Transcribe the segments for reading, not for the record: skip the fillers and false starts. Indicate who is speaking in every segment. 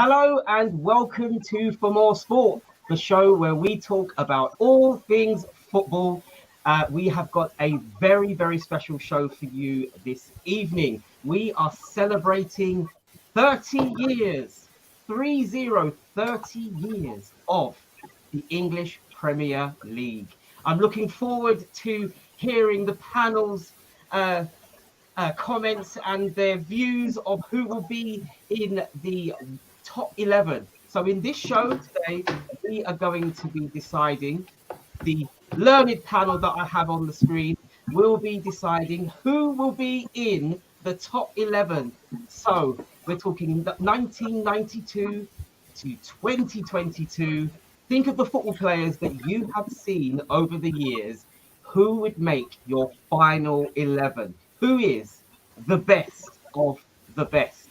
Speaker 1: Hello and welcome to ForMorSport, the show where we talk about all things football. We have got a very, very special show for you this evening. We are celebrating 30 years, 30 years of the English Premier League. I'm looking forward to hearing the panel's comments and their views of who will be in the top 11. So in this show today, we are going to be deciding, the learned panel that I have on the screen will be deciding who will be in the top 11. So we're talking 1992 to 2022. Think of the football players that you have seen over the years. Who would make your final 11? Who is the best of the best?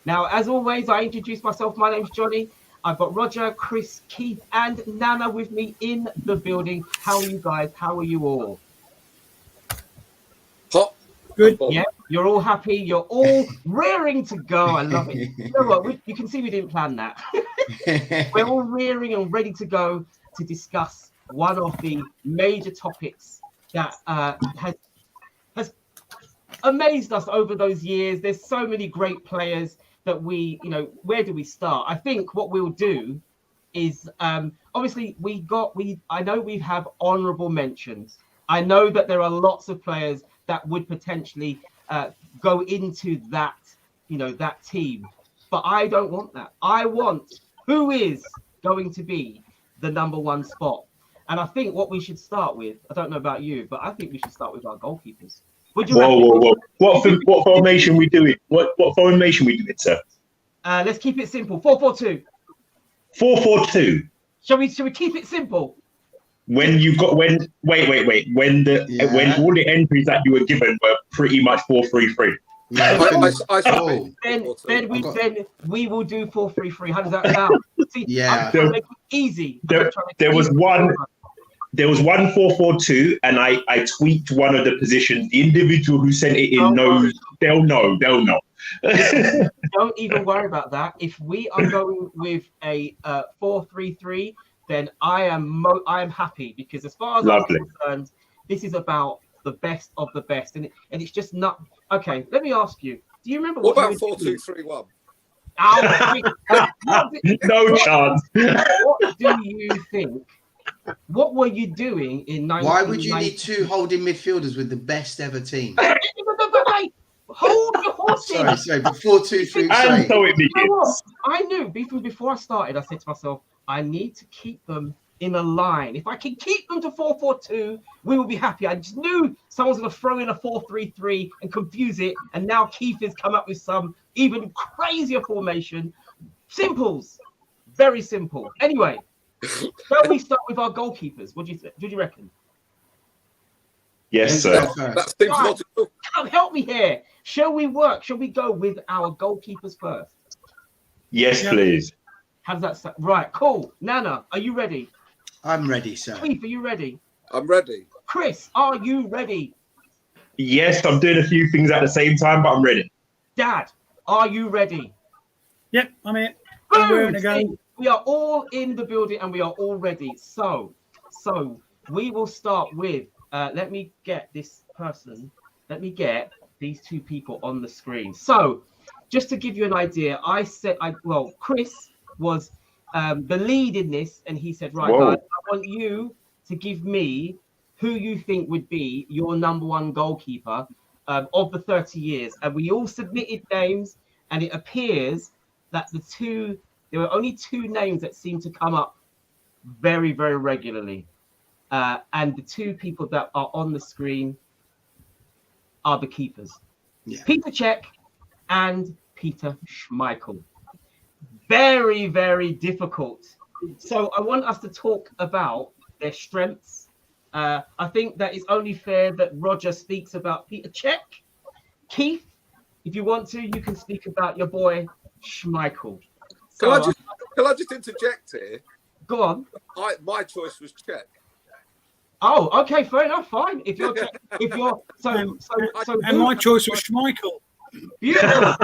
Speaker 1: Now, as always, I introduce myself. My name's Johnny. I've got Roger, Chris, Keith, and Nana with me in the building. How are you guys? How are you all?
Speaker 2: Hot.
Speaker 1: Good. Yeah, you're all happy. You're all rearing to go. I love it. You know what? You can see we didn't plan that. We're all rearing and ready to go to discuss one of the major topics that has amazed us over those years. There's so many great players that where do we start? I think what we'll do is obviously I know we have honorable mentions. I know that there are lots of players that would potentially go into that team, but I don't want that. I want who is going to be the number one spot. And I think what we should start with, I don't know about you, but I think we should start with our goalkeepers.
Speaker 3: Whoa. What formation we doing? What formation we doing, sir?
Speaker 1: Let's keep it simple. 4-4-2.
Speaker 3: 4-4-2.
Speaker 1: Shall we keep it simple?
Speaker 3: When all the entries that you were given were pretty much 4-3-3.
Speaker 1: Then we will do 4-3-3. How does that sound? See, I'm trying to make it easy.
Speaker 3: There was one 4-4-2, and I tweaked one of the positions. The individual who sent it in knows. They'll know.
Speaker 1: Don't even worry about that. If we are going with a 4-3-3, then I am happy, because as far as I'm concerned, this is about the best of the best, and it's just not okay. Let me ask you: do you remember
Speaker 2: what about 4-2-3-1?
Speaker 3: No chance.
Speaker 1: What do you think? What were you doing in 1990?
Speaker 4: Why would you need two holding midfielders with the best ever team?
Speaker 1: Hold your horses.
Speaker 4: Sorry, but 4-2-3.
Speaker 3: And so it begins.
Speaker 1: You know what? I knew before I started, I said to myself, I need to keep them in a line. If I can keep them to 4-4-2, we will be happy. I just knew someone's going to throw in a 4-3-3 and confuse it. And now Keith has come up with some even crazier formation. Simples. Very simple. Anyway, shall we start with our goalkeepers? What do you reckon?
Speaker 3: Yes, sir.
Speaker 2: That seems logical.
Speaker 1: Come help me here. Shall we go with our goalkeepers first?
Speaker 3: Yes, please.
Speaker 1: How does that sound? Right, cool. Nana, are you ready?
Speaker 4: I'm ready, sir.
Speaker 1: Keith, are you ready?
Speaker 2: I'm ready.
Speaker 1: Chris, are you ready?
Speaker 3: Yes, I'm doing a few things at the same time, but I'm ready.
Speaker 1: Dad, are you ready?
Speaker 5: Yep, I'm here.
Speaker 1: Boom! We are all in the building and we are all ready. So we will start with, let me get this person, these two people on the screen. So just to give you an idea, Chris was the lead in this, and he said, right, guys, I want you to give me who you think would be your number one goalkeeper of the 30 years. And we all submitted names, and it appears that there were only two names that seemed to come up very, very regularly. And the two people that are on the screen are the keepers. Yeah. Peter Cech and Peter Schmeichel. Very, very difficult. So I want us to talk about their strengths. I think that it's only fair that Roger speaks about Peter Cech. Keith, if you want to, you can speak about your boy Schmeichel.
Speaker 2: Can I just interject here?
Speaker 1: Go on.
Speaker 2: My choice was Cech.
Speaker 1: Oh, okay, fair enough. Fine. And
Speaker 5: my choice was Schmeichel.
Speaker 1: Beautiful.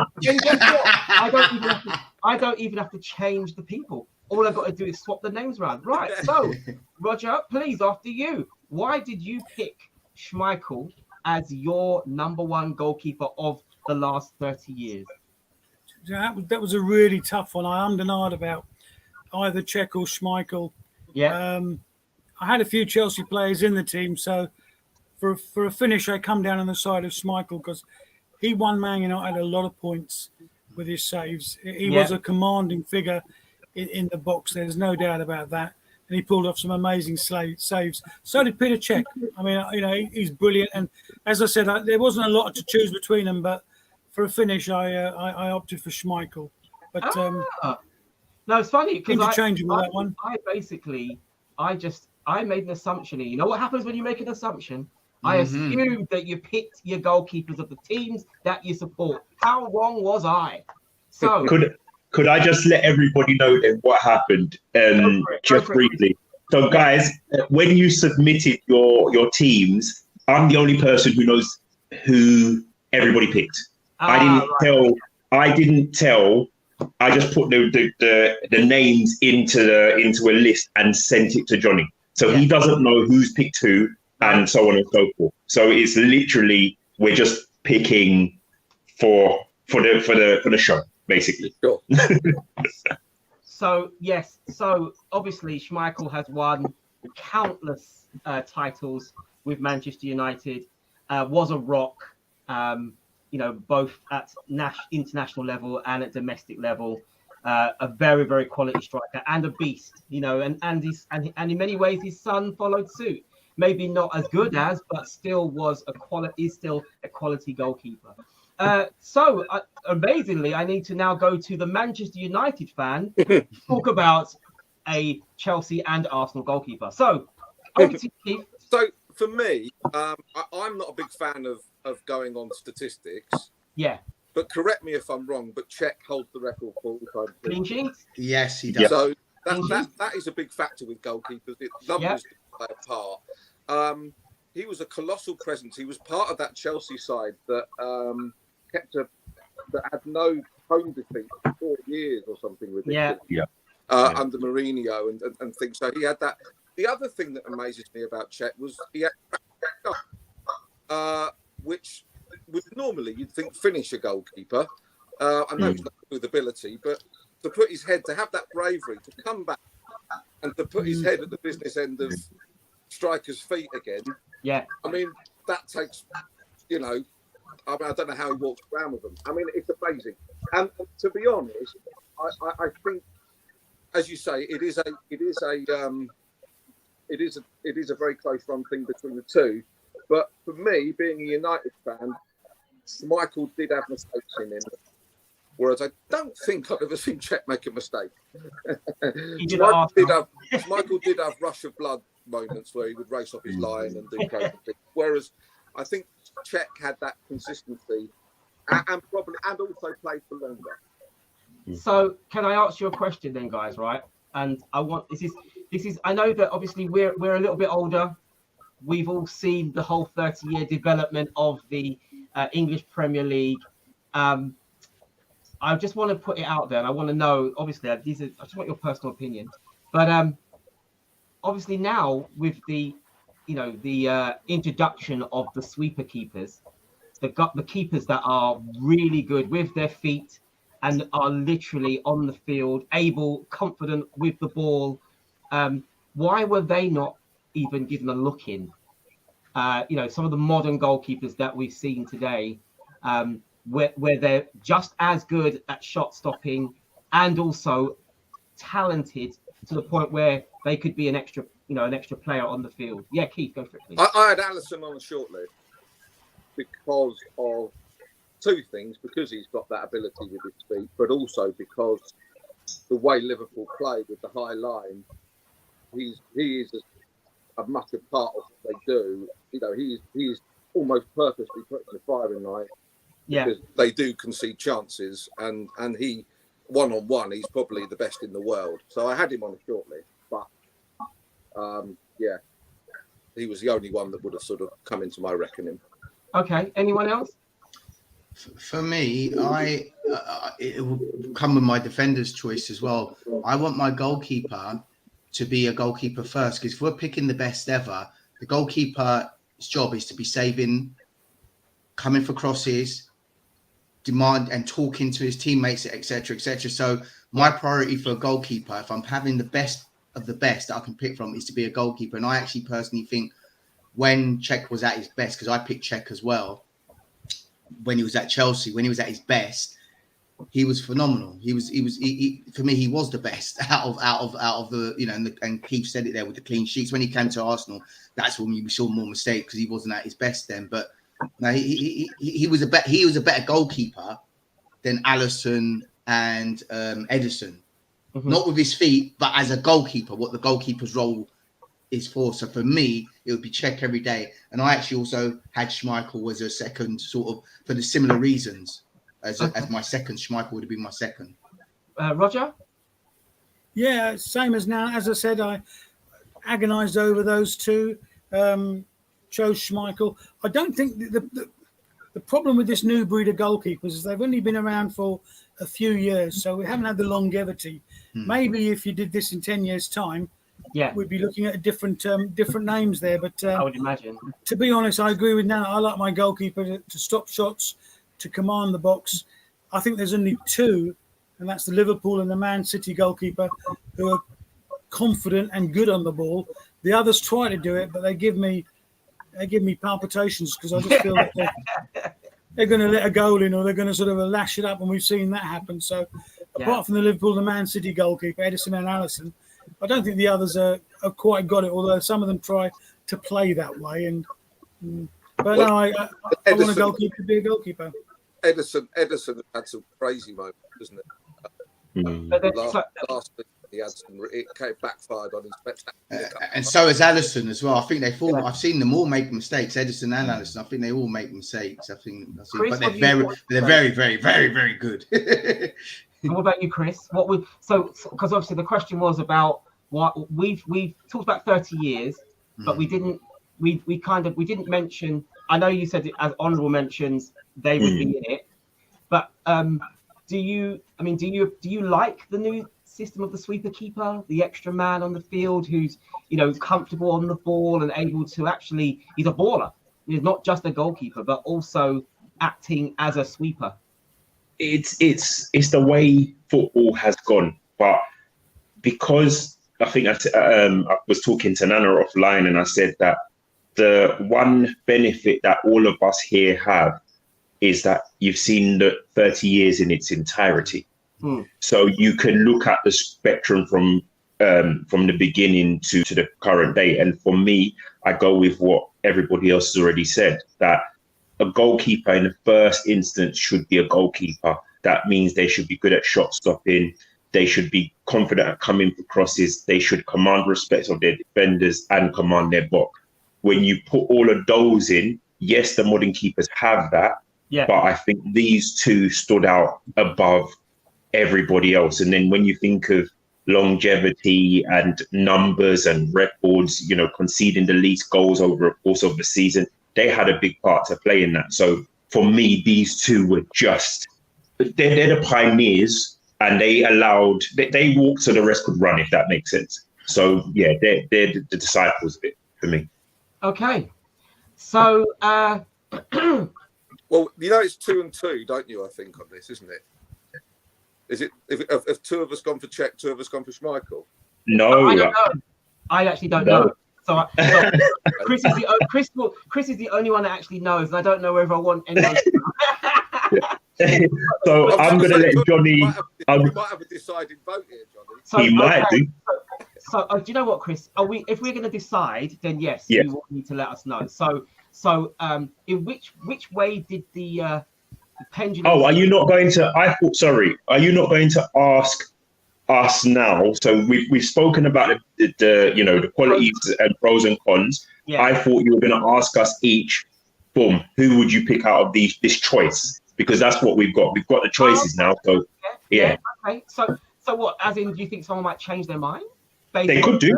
Speaker 1: I don't even have to change the people. All I've got to do is swap the names around. Right. So, Roger, please, after you. Why did you pick Schmeichel as your number one goalkeeper of the last 30 years?
Speaker 5: That was a really tough one. I denied about either Cech or Schmeichel.
Speaker 1: Yeah.
Speaker 5: I had a few Chelsea players in the team, so for a finish, I come down on the side of Schmeichel because he won Man United a lot of points with his saves. He was a commanding figure in the box. There's no doubt about that. And he pulled off some amazing saves. So did Peter Cech. I mean, he's brilliant. And as I said, there wasn't a lot to choose between them, but for a finish, I opted for Schmeichel. But
Speaker 1: no, it's funny because
Speaker 5: interchangeable that one.
Speaker 1: I made an assumption. You know what happens when you make an assumption? I assumed that you picked your goalkeepers of the teams that you support. How wrong was I? So
Speaker 3: could I just let everybody know then what happened? Just briefly. So, guys, when you submitted your teams, I'm the only person who knows who everybody picked. I didn't tell. I just put the names into a list and sent it to Johnny. So he doesn't know who's picked who and so on and so forth. So it's literally we're just picking for the show, basically.
Speaker 2: Sure.
Speaker 1: So yes, so obviously Schmeichel has won countless titles with Manchester United. Was a rock, both at international level and at domestic level. A very, very quality striker and a beast, and in many ways his son followed suit. Maybe not as good as, but still is still a quality goalkeeper. So amazingly, I need to now go to the Manchester United fan to talk about a Chelsea and Arsenal goalkeeper. So, over to you, Keith.
Speaker 2: So for me, I'm not a big fan of going on statistics.
Speaker 1: Yeah.
Speaker 2: But correct me if I'm wrong, but Cech holds the record for all time.
Speaker 1: Clean sheets?
Speaker 4: Yes, he does.
Speaker 2: So that is a big factor with goalkeepers. Numbers play a part. He was a colossal presence. He was part of that Chelsea side that that had no home defeat for 4 years or something ridiculous. Under Mourinho and things. So he had that. The other thing that amazes me about Cech was he had which would normally you'd think finish a goalkeeper. I know it's not with ability, but to put his head, to have that bravery, to come back and to put his head at the business end of strikers' feet again. Yeah. I mean, that takes, I don't know how he walks around with them. I mean, it's amazing. And to be honest, I think, as you say, it is a very close run thing between the two. But for me, being a United fan, Schmeichel did have mistakes in him. Whereas I don't think I've ever seen Cech make a mistake. Schmeichel did have rush of blood moments where he would race off his line and do crazy things. Whereas I think Cech had that consistency and also played for longer.
Speaker 1: So can I ask you a question then, guys? Right? And I want this is I know that obviously we're a little bit older. We've all seen the whole 30-year development of the English Premier League. I just want to put it out there, and I want to know. Obviously, I just want your personal opinion. But obviously now with the introduction of the sweeper keepers, the keepers that are really good with their feet and are literally on the field, able, confident with the ball. Why were they not even given a look in? Some of the modern goalkeepers that we've seen today, where they're just as good at shot stopping and also talented to the point where they could be an extra player on the field. Yeah, Keith, go for it, please.
Speaker 2: I had Alisson on the shortlist because of two things: because he's got that ability with his feet, but also because the way Liverpool play with the high line, he is as much a part of what they do. He's almost purposely put in the firing line.
Speaker 1: Yeah,
Speaker 2: because they do concede chances, and he one-on-one, he's probably the best in the world. So I had him on a shortlist, but he was the only one that would have sort of come into my reckoning.
Speaker 1: Okay, anyone else?
Speaker 4: For me, it will come with my defender's choice as well. I want my goalkeeper to be a goalkeeper first, because if we're picking the best ever, the goalkeeper's job is to be saving, coming for crosses, demand and talking to his teammates, etc., etc. So my priority for a goalkeeper, if I'm having the best of the best that I can pick from, is to be a goalkeeper. And I actually personally think when Cech was at his best, because I picked Cech as well, when he was at Chelsea, when he was at his best, he was phenomenal. He for me, he was the best out of the, you know, and Keith said it there with the clean sheets. When he came to Arsenal, that's when we saw more mistakes, because he wasn't at his best then. But no, he was a better goalkeeper than Alisson and Edison. Mm-hmm. Not with his feet, but as a goalkeeper, what the goalkeeper's role is for. So for me, it would be Cech every day. And I actually also had Schmeichel as a second, sort of for the similar reasons as my second. Schmeichel would have been my second.
Speaker 1: Roger?
Speaker 5: Yeah, same as now. As I said, I agonised over those two. Chose Schmeichel. I don't think the problem with this new breed of goalkeepers is they've only been around for a few years, so we haven't had the longevity. Maybe if you did this in 10 years' time, we'd be looking at different names there. But
Speaker 1: I would imagine. To
Speaker 5: be honest, I agree with Nana. I like my goalkeeper to stop shots, to command the box. I think there's only two, and that's the Liverpool and the Man City goalkeeper, who are confident and good on the ball. The others try to do it, but they give me palpitations, because I just feel that they're going to let a goal in, or they're going to sort of lash it up, and we've seen that happen. So apart from the Liverpool and the Man City goalkeeper, Edison and Alisson, I don't think the others have quite got it, although some of them try to play that way. But no, I want a goalkeeper to be a goalkeeper.
Speaker 2: Edison had some crazy moments, doesn't it? Last he had some, it backfired on his spectacular.
Speaker 4: And so has Alisson as well. I think I've seen them all make mistakes. Edison and Alisson. I think they all make mistakes. But they're very, very, very, very good.
Speaker 1: And what about you, Chris? Because obviously the question was about what we've talked about 30 years, but we didn't mention. I know you said it as honourable mentions, they would be in it, but do you like the new system of the sweeper keeper, the extra man on the field who's, you know, comfortable on the ball and able to actually, he's a baller. He's not just a goalkeeper, but also acting as a sweeper.
Speaker 3: It's the way football has gone, but because I think I was talking to Nana offline, and I said that the one benefit that all of us here have is that you've seen the 30 years in its entirety. So you can look at the spectrum from the beginning to the current day. And for me, I go with what everybody else has already said, that a goalkeeper in the first instance should be a goalkeeper. That means they should be good at shot stopping. They should be confident at coming for crosses. They should command respect of their defenders and command their box. When you put all of those in, yes, the modern keepers have that. Yeah. But I think these two stood out above everybody else. And then when you think of longevity and numbers and records, you know, conceding the least goals over a course of the season, they had a big part to play in that. So for me, these two were they're the pioneers, and they walked so the rest could run, if that makes sense. So yeah, they're the disciples of it for me.
Speaker 1: Okay. So
Speaker 2: well, you know, it's 2 and 2, don't you? I think on this, isn't it? Is it if two of us gone for Cech, two of us gone for Schmeichel?
Speaker 3: No,
Speaker 1: I don't know. I actually don't know. So Chris is the only one that actually knows, and I don't know whether I want anyone.
Speaker 3: So I'm going to let Johnny.
Speaker 2: You might have a deciding vote here, Johnny.
Speaker 1: So,
Speaker 3: he might do.
Speaker 1: So do you know what, Chris? If we're going to decide, then yes, you will need to let us know. So in which way did the pendulum?
Speaker 3: Oh, are you not going to? Are you not going to ask us now? So we've spoken about the qualities and pros and cons. Yeah. I thought you were going to ask us each. Boom. Who would you pick out of this choice? Because that's what we've got. We've got the choices now. So yeah.
Speaker 1: Okay. So what? As in, do you think someone might change their mind?
Speaker 3: They could do.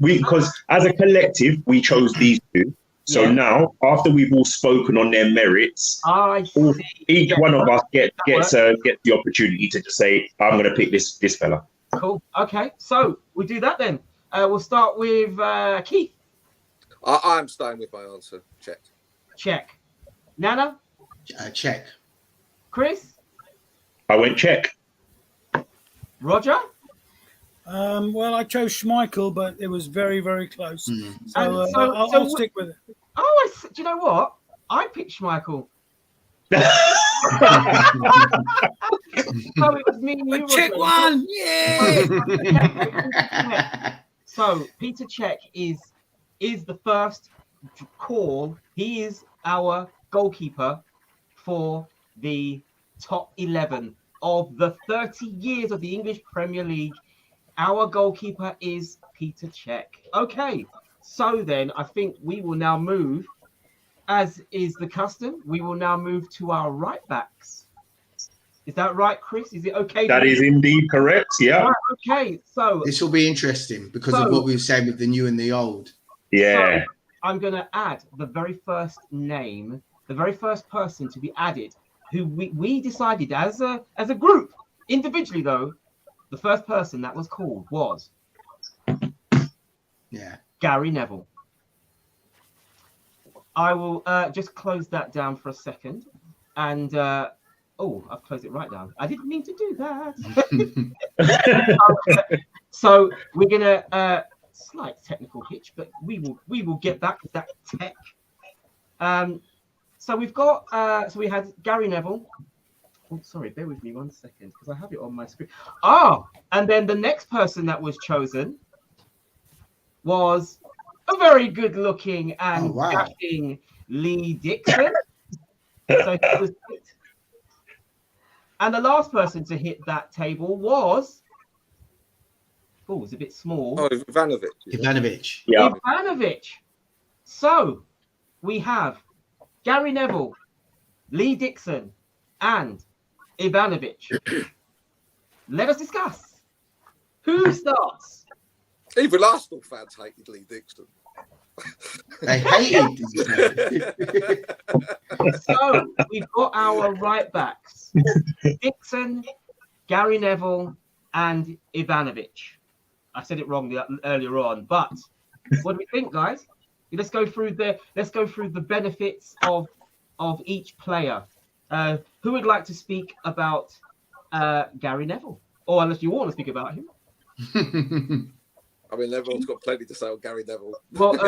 Speaker 3: Because as a collective, we chose these two. So now, after we've all spoken on their merits, each one of us gets the opportunity to just say, "I'm going to pick this fella."
Speaker 1: Cool. Okay, so we do that then. We'll start with Keith.
Speaker 2: I'm staying with my answer.
Speaker 1: Check. Nana.
Speaker 4: Check.
Speaker 1: Chris.
Speaker 3: I went check.
Speaker 1: Roger.
Speaker 5: Well, I chose Schmeichel, but it was very, very close. So, I'll stick with it.
Speaker 1: Oh, do you know what? I picked Schmeichel. So it was me and you.
Speaker 5: Check one, yeah.
Speaker 1: So Peter Cech is the first call. He is our goalkeeper for the top 11 of the 30 years of the English Premier League. Our goalkeeper is Peter Cech. Okay, so then I think we will now move, as is the custom, we will now move to our right backs. Is that right, Chris? Is it okay?
Speaker 3: That is indeed correct, yeah.
Speaker 1: Right, okay, so
Speaker 4: this will be interesting because of what we were saying with the new and the old.
Speaker 3: Yeah.
Speaker 1: So I'm going to add the very first name, the very first person to be added, who we decided as a group, individually though, the first person that was called was Gary Neville. I will just close that down for a second. And, I've closed it right down. I didn't mean to do that. So we're going to, slight technical hitch, but we will get back to that tech. So we've got, so we had Gary Neville. Oh, sorry, bear with me 1 second because I have it on my screen. And then the next person that was chosen was a very good-looking and dashing Lee Dixon. So he was picked. And the last person to hit that table was, it's a bit small.
Speaker 2: Oh, Ivanovic.
Speaker 3: Yeah.
Speaker 1: Ivanovic. So we have Gary Neville, Lee Dixon, and Ivanovic. Let us discuss. Who starts?
Speaker 2: Even Arsenal fans hated Lee Dixon.
Speaker 4: They hated him.
Speaker 1: So we've got our right backs: Dixon, Gary Neville, and Ivanovic. I said it wrong earlier on, but what do we think, guys? Let's go through the benefits of each player. Who would like to speak about Gary Neville, or unless you want to speak about him?
Speaker 2: I mean, everyone's got plenty to say on Gary Neville.
Speaker 1: Well,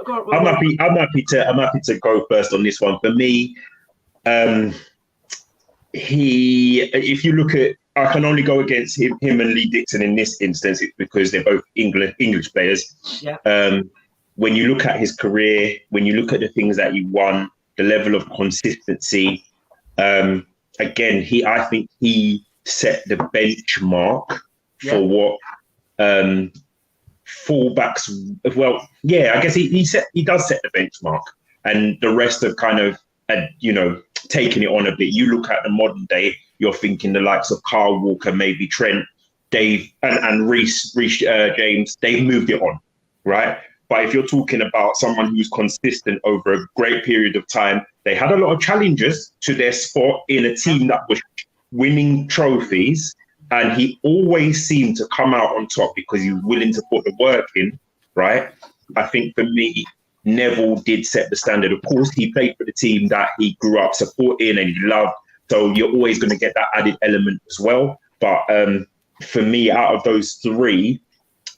Speaker 3: I'm happy to go first on this one. For me, if you look at, I can only go against him and Lee Dixon in this instance because they're both English players.
Speaker 1: Yeah.
Speaker 3: When you look at his career, when you look at the things that he won, the level of consistency, again, I think he set the benchmark for what fullbacks. Well, yeah, I guess he does set the benchmark, and the rest have kind of taken it on a bit. You look at the modern day, you're thinking the likes of Kyle Walker, maybe Trent, Dave, and Reece James. They've moved it on, right? But if you're talking about someone who's consistent over a great period of time, they had a lot of challenges to their spot in a team that was winning trophies. And he always seemed to come out on top because he was willing to put the work in, right? I think for me, Neville did set the standard. Of course, he played for the team that he grew up supporting and he loved. So you're always going to get that added element as well. But for me, out of those three,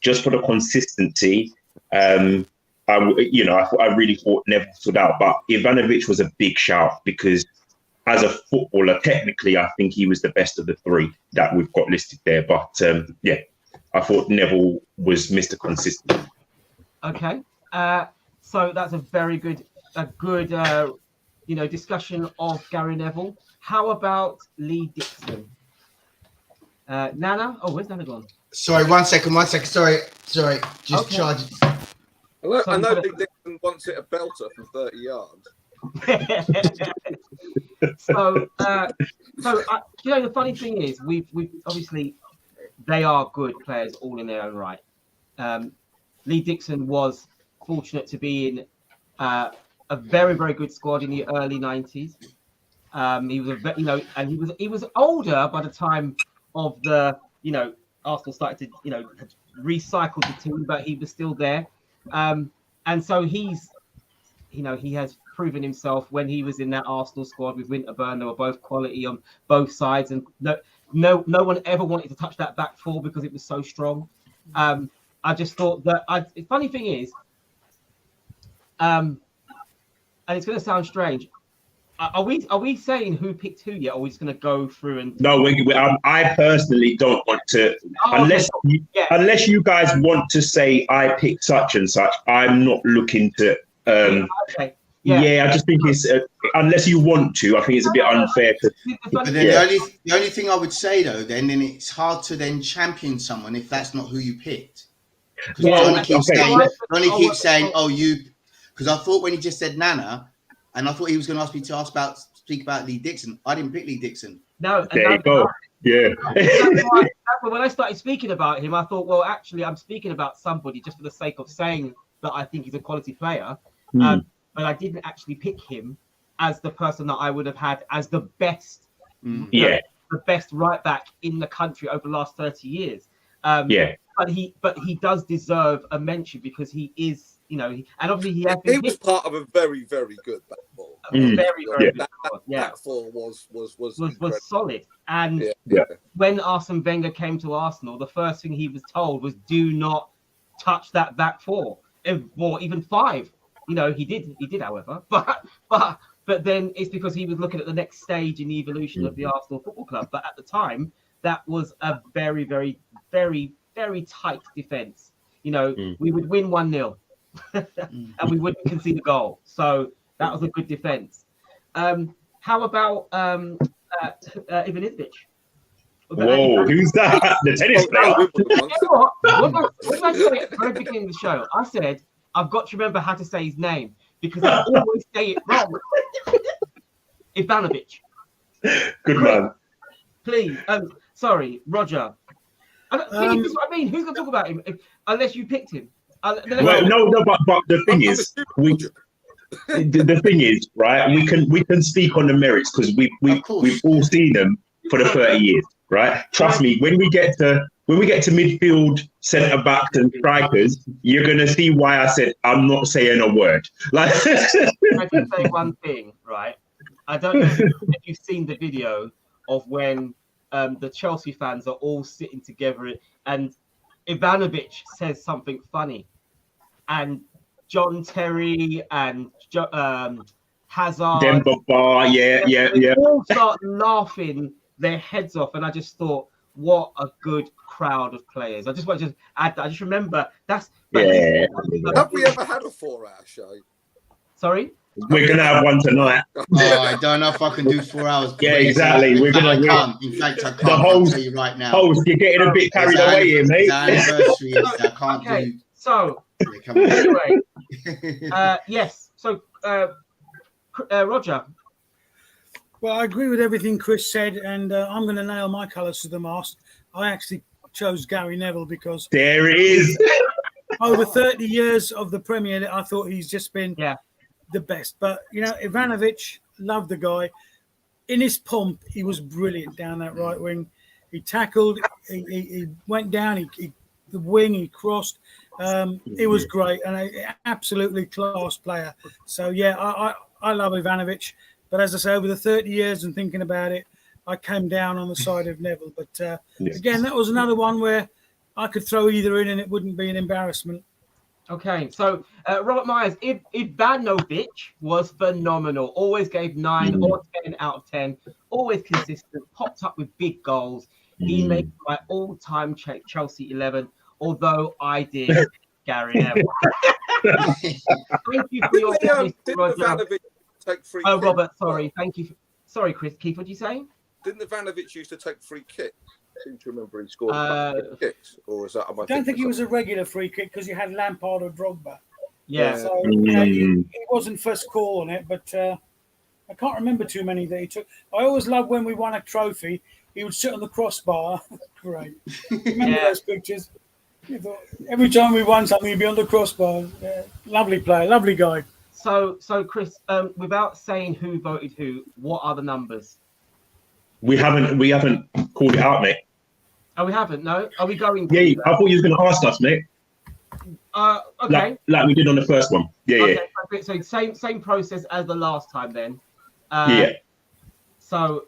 Speaker 3: just for the consistency, I really thought Neville stood out. But Ivanovic was a big shout because as a footballer, technically, I think he was the best of the three that we've got listed there. But I thought Neville was Mr. Consistent.
Speaker 1: Okay, so that's a very good, discussion of Gary Neville. How about Lee Dixon? Nana? Oh, where's Nana gone?
Speaker 4: Sorry, one second. Sorry. Just charge.
Speaker 2: I know Lee Dixon once hit a belter from 30 yards.
Speaker 1: So the funny thing is, we've obviously they are good players all in their own right. Lee Dixon was fortunate to be in a very, very good squad in the early 90s. He was and he was older by the time of the, Arsenal started to, had recycled the team, but he was still there. And so he has proven himself when he was in that Arsenal squad with Winterburn. They were both quality on both sides, and no one ever wanted to touch that back four because it was so strong. I just thought that the funny thing is, and it's going to sound strange. Are we saying who picked who yet? Or are we just going to go through and?
Speaker 3: No, I personally don't want to, unless you guys want to say I picked such and such. I'm not looking to.
Speaker 1: Okay.
Speaker 3: Yeah, I just think it's unless you want to. I think it's a bit unfair to.
Speaker 4: But then the only thing I would say though, then it's hard to then champion someone if that's not who you picked. Because Johnny keeps saying, "Oh, you," because I thought when he just said Nana, and I thought he was going to ask me to speak about Lee Dixon. I didn't pick Lee Dixon.
Speaker 1: No,
Speaker 3: there you go. Yeah.
Speaker 1: That's why when I started speaking about him, I thought, well, actually, I'm speaking about somebody just for the sake of saying that I think he's a quality player. But I didn't actually pick him as the person that I would have had as the best, the best right back in the country over the last 30 years. But he does deserve a mention because he is, and obviously he
Speaker 2: was part of a very, very good back four.
Speaker 1: Very, very good.
Speaker 2: Back four was
Speaker 1: solid. And when Arsene Wenger came to Arsenal, the first thing he was told was, "Do not touch that back four, or even five." He did, however, but then it's because he was looking at the next stage in the evolution of the Arsenal Football Club. But at the time, that was a very, very, very, very tight defense. We would win 1-0 and we wouldn't concede a goal. So that was a good defense. How about Ivanisevic?
Speaker 3: Whoa, who's that? The tennis player.
Speaker 1: What did I say at the very beginning of the show? I said, I've got to remember how to say his name because I always say it wrong. Ivanovic.
Speaker 3: Good man.
Speaker 1: Please. Sorry, Roger. This is what I mean. Who's going to talk about him unless you picked him?
Speaker 3: But the thing is, the thing is, right? We can speak on the merits because we've all seen them for the 30 years, right? Trust me, when we get to midfield, centre backs, and strikers, you're gonna see why I said I'm not saying a word.
Speaker 1: I can say one thing, right? I don't know if you've seen the video of when the Chelsea fans are all sitting together and Ivanovic says something funny, and John Terry and Hazard,
Speaker 3: Denver Bar,
Speaker 1: they all start laughing their heads off, and I just thought, what a good crowd of players. I just want to add that. I just remember that's.
Speaker 2: Have we ever had a 4-hour show?
Speaker 1: Sorry?
Speaker 3: We're going to have one tonight.
Speaker 4: I don't know if I can do 4 hours.
Speaker 3: Yeah, exactly.
Speaker 4: In fact, I can't. I'll tell you right now.
Speaker 3: You're getting a bit carried away here, mate.
Speaker 4: The anniversary I can't do.
Speaker 1: So, anyway. Yes. So, Roger.
Speaker 5: Well, I agree with everything Chris said, and I'm going to nail my colours to the mast. I actually chose Gary Neville because
Speaker 3: there it is.
Speaker 5: Over 30 years of the Premier League, I thought he's just been the best. But, Ivanovic, loved the guy. In his pomp, he was brilliant down that right wing. He tackled, he went down, the wing, he crossed. It was great and an absolutely class player. So, I love Ivanovic. But as I say, over the 30 years and thinking about it, I came down on the side of Neville. But again, that was another one where I could throw either in and it wouldn't be an embarrassment.
Speaker 1: Okay, so Robert Myers, Ivanovic was phenomenal. Always gave 9 or 10 out of 10. Always consistent. Popped up with big goals. He made my all-time Chelsea 11. Although I did Gary Neville. Thank you for your honesty, Roger.
Speaker 2: Take free
Speaker 1: Robert, sorry. Thank you. Sorry, Chris. Keith, what did you say?
Speaker 2: Didn't Ivanovic used to take free kicks? I seem to remember he scored kicks. Or is that?
Speaker 5: I don't think he was a regular free kick because you had Lampard or Drogba.
Speaker 1: Yeah.
Speaker 5: So he wasn't first call on it, but I can't remember too many that he took. I always loved when we won a trophy. He would sit on the crossbar. Great. Remember those pictures? Every time we won something, he'd be on the crossbar. Lovely player, lovely guy.
Speaker 1: So Chris, without saying who voted who, what are the numbers?
Speaker 3: We haven't called it out, mate.
Speaker 1: Oh, we haven't. No, are we going to?
Speaker 3: Yeah, I thought you was going to ask us, mate.
Speaker 1: Okay.
Speaker 3: Like we did on the first one. Yeah,
Speaker 1: Okay, yeah. So same process as the last time then.
Speaker 3: Yeah.
Speaker 1: So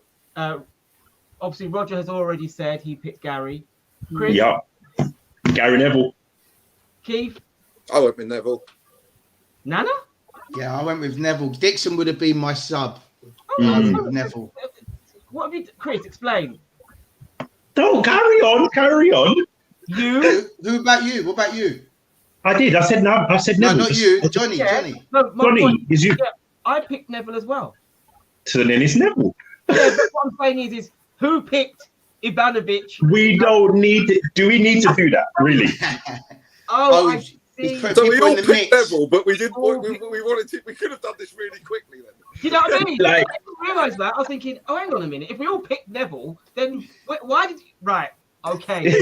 Speaker 1: obviously Roger has already said he picked Gary. Chris?
Speaker 3: Yeah. Gary Neville.
Speaker 1: Keith?
Speaker 2: I went with Neville.
Speaker 1: Nana?
Speaker 4: Yeah, I went with Neville. Dixon would have been my sub.
Speaker 1: Oh,
Speaker 4: Neville.
Speaker 1: What have you, Chris? Explain.
Speaker 3: No, carry on.
Speaker 1: You?
Speaker 4: Who about you? What about you?
Speaker 3: I did. I said no. I said
Speaker 4: No,
Speaker 3: Neville.
Speaker 4: not you. Johnny.
Speaker 1: Yeah.
Speaker 4: Johnny.
Speaker 1: No, my
Speaker 3: Johnny,
Speaker 1: point,
Speaker 3: is you.
Speaker 1: yeah, I picked Neville as well.
Speaker 3: So then it's Neville.
Speaker 1: Yeah, but what I'm saying is who picked Ivanovic?
Speaker 3: We don't need to. Do we need to do that? Really?
Speaker 1: I see.
Speaker 2: So we all
Speaker 4: in the
Speaker 2: picked
Speaker 4: mix.
Speaker 2: Neville, but we didn't. We wanted to. We could have done this really quickly then.
Speaker 1: You know what I mean?
Speaker 3: Like-
Speaker 1: I didn't realise that. I was thinking, oh, hang on a minute. If we all picked Neville, then why did you... Right. Okay.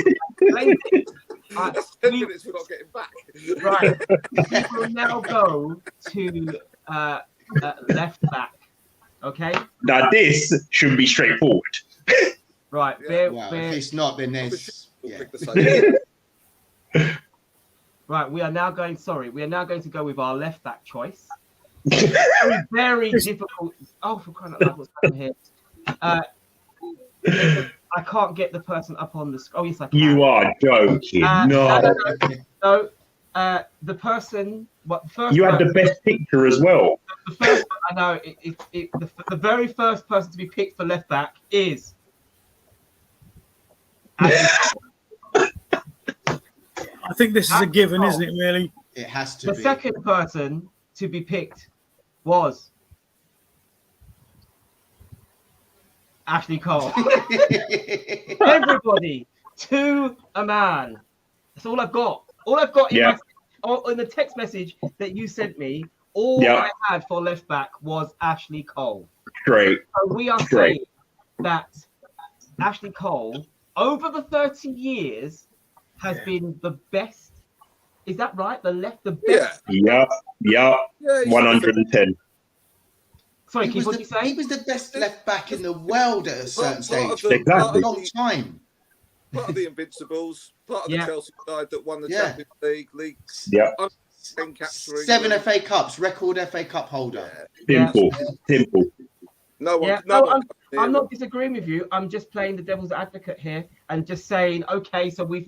Speaker 2: That's 10 minutes we're not getting back.
Speaker 1: Right. We will now go to left back. Okay?
Speaker 3: Now this should be straightforward.
Speaker 1: Right.
Speaker 2: Yeah.
Speaker 4: Wow, if it's not, then there's.
Speaker 2: We'll
Speaker 4: Yeah.
Speaker 2: pick the same.
Speaker 1: Right. We are now going to go with our left back choice. Very, very difficult. Oh, for crying out loud, what's happening here? I can't get the person up on the screen. Oh, yes, I can.
Speaker 3: You are joking. No.
Speaker 1: No. The person, first
Speaker 3: You had
Speaker 1: person,
Speaker 3: the best picture as well.
Speaker 1: the first, I know, the very first person to be picked for left back is.
Speaker 5: I think this is a given, isn't it, really?
Speaker 4: It has to
Speaker 1: The
Speaker 4: be.
Speaker 1: second person to be picked was Ashley Cole. Everybody to a man. That's all I've got. All I've got in, in the text message that you sent me, all I had for left back was Ashley Cole.
Speaker 3: Great.
Speaker 1: So we are saying that Ashley Cole, over the 30 years, has been the best. Is that right? The best.
Speaker 3: Yeah. 110.
Speaker 1: Sorry, Keith, what did you say?
Speaker 4: He was the best left back in the world at a certain stage.
Speaker 3: Exactly.
Speaker 4: For a long time.
Speaker 2: Part of the Invincibles, part of the Chelsea side that won the Champions League.
Speaker 3: Yeah.
Speaker 2: Capturing
Speaker 4: 7 FA Cups, record FA Cup holder.
Speaker 3: Simple.
Speaker 2: No one.
Speaker 1: Yeah.
Speaker 2: No,
Speaker 1: I'm not disagreeing with you. I'm just playing the devil's advocate here and just saying, okay, so we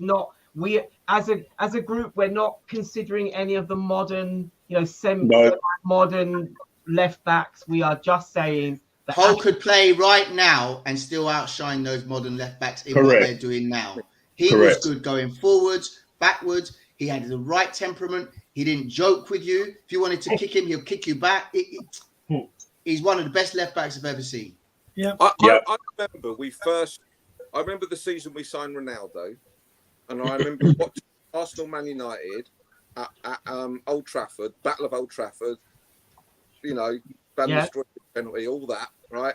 Speaker 1: as a group, we're not considering any of the modern, semi-modern left backs. We are just saying that
Speaker 4: Cole could play right now and still outshine those modern left backs in what they're doing now. He was good going forwards, backwards. He had the right temperament. He didn't joke with you. If you wanted to kick him, he'll kick you back. He's one of the best left backs I've ever seen.
Speaker 5: Yeah.
Speaker 2: I remember the season we signed Ronaldo, and I remember watching Arsenal Man United at Old Trafford, Battle of Old Trafford. Van Nistelrooy penalty, all that, right?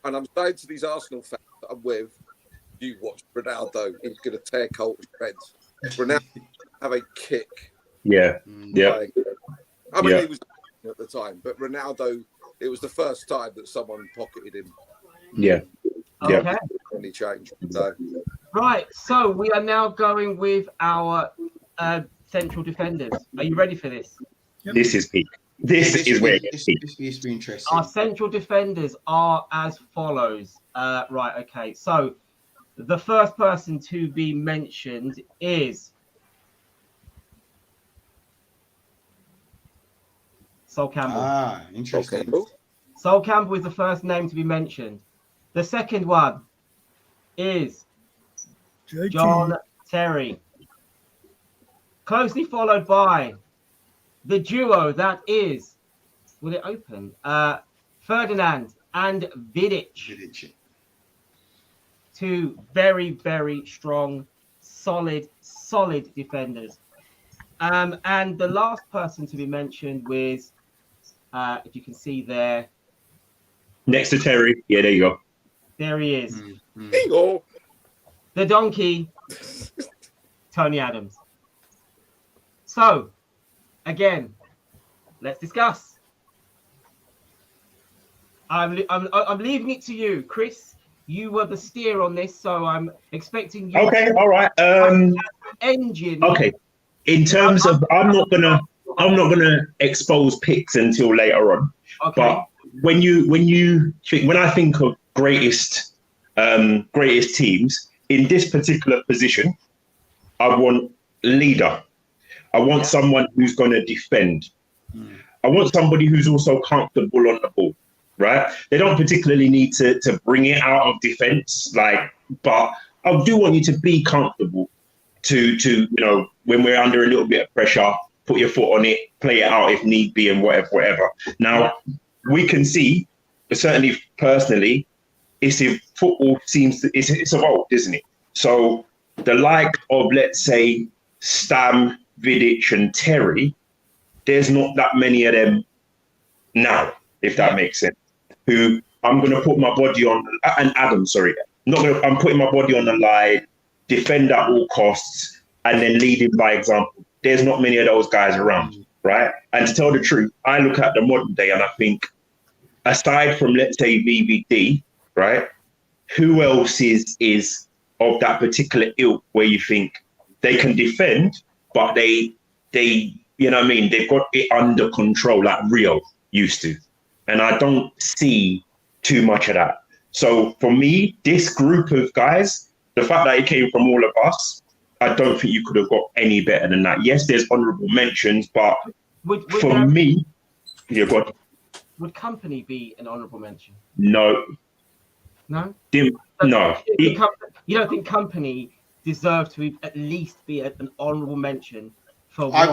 Speaker 2: And I'm saying to these Arsenal fans that I'm with, you watch Ronaldo, he's going to tear Cole to shreds. Ronaldo have a kick.
Speaker 3: Yeah.
Speaker 2: I mean, he was at the time, but Ronaldo, it was the first time that someone pocketed him.
Speaker 3: Yeah.
Speaker 1: Okay.
Speaker 2: Any change. So.
Speaker 1: Right. So we are now going with our central defenders. Are you ready for this?
Speaker 5: Yep.
Speaker 3: This is peak. This is where it gets peak.
Speaker 4: This used to be interesting.
Speaker 1: Our central defenders are as follows. Right. Okay. So the first person to be mentioned is Sol Campbell.
Speaker 4: Ah, interesting.
Speaker 1: Sol Campbell is the first name to be mentioned. The second one is John Terry. Closely followed by the duo that is, will it open? Ferdinand and Vidic. Two very, very strong, solid defenders. And the last person to be mentioned was, if you can see there.
Speaker 3: Next to Terry. Yeah, there you go.
Speaker 1: There he is.
Speaker 2: Bingo.
Speaker 1: The donkey, Tony Adams. So, again, let's discuss. I'm leaving it to you, Chris. You were the steer on this, so I'm expecting you.
Speaker 3: Okay, all right.
Speaker 1: Engine.
Speaker 3: Okay. In terms of, I'm not gonna expose picks until later on.
Speaker 1: Okay.
Speaker 3: But when I think of greatest teams in this particular position, I want leader. I want someone who's going to defend. I want somebody who's also comfortable on the ball, right? They don't particularly need to bring it out of defense, but I do want you to be comfortable to when we're under a little bit of pressure, put your foot on it, play it out if need be, and whatever. Now, we can see, certainly personally, football it's evolved, isn't it? So the like of, let's say, Stam, Vidic, and Terry, there's not that many of them now, if that makes sense. Who I'm going to put my body on, and Adam, sorry, I'm putting my body on the line, defend at all costs, and then leading by example. There's not many of those guys around, right? And to tell the truth, I look at the modern day and I think, aside from, let's say, VVD, right, who else is of that particular ilk where you think they can defend, but they you know what I mean, they've got it under control like Rio used to. And I don't see too much of that. So for me, this group of guys, the fact that it came from all of us, I don't think you could have got any better than that. Yes, there's honourable mentions, but for me, you've got.
Speaker 1: Would Company be an honourable mention?
Speaker 3: No.
Speaker 1: No?
Speaker 3: No.
Speaker 1: You don't think Company deserve to at least be an honourable mention for what?
Speaker 4: I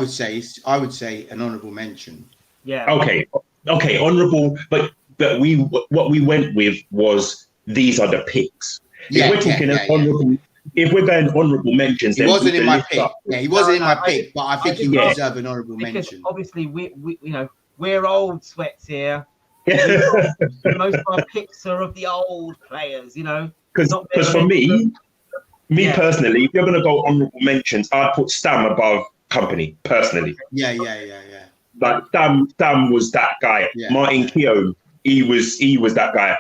Speaker 4: would say an honourable mention.
Speaker 1: Yeah.
Speaker 3: Okay, honourable, but what we went with was these are the picks. If we're going honourable mentions,
Speaker 4: he wasn't in my pick. Yeah, he wasn't in my pick, but I think he would deserve an honourable mention.
Speaker 1: Obviously, we're old sweats here. Most of our picks are of the old players,
Speaker 3: Because for me personally, if you're going to go honourable mentions, I'd put Stam above Company personally.
Speaker 4: Yeah.
Speaker 3: Like Stam was that guy. Yeah. Martin Keown, he was that guy.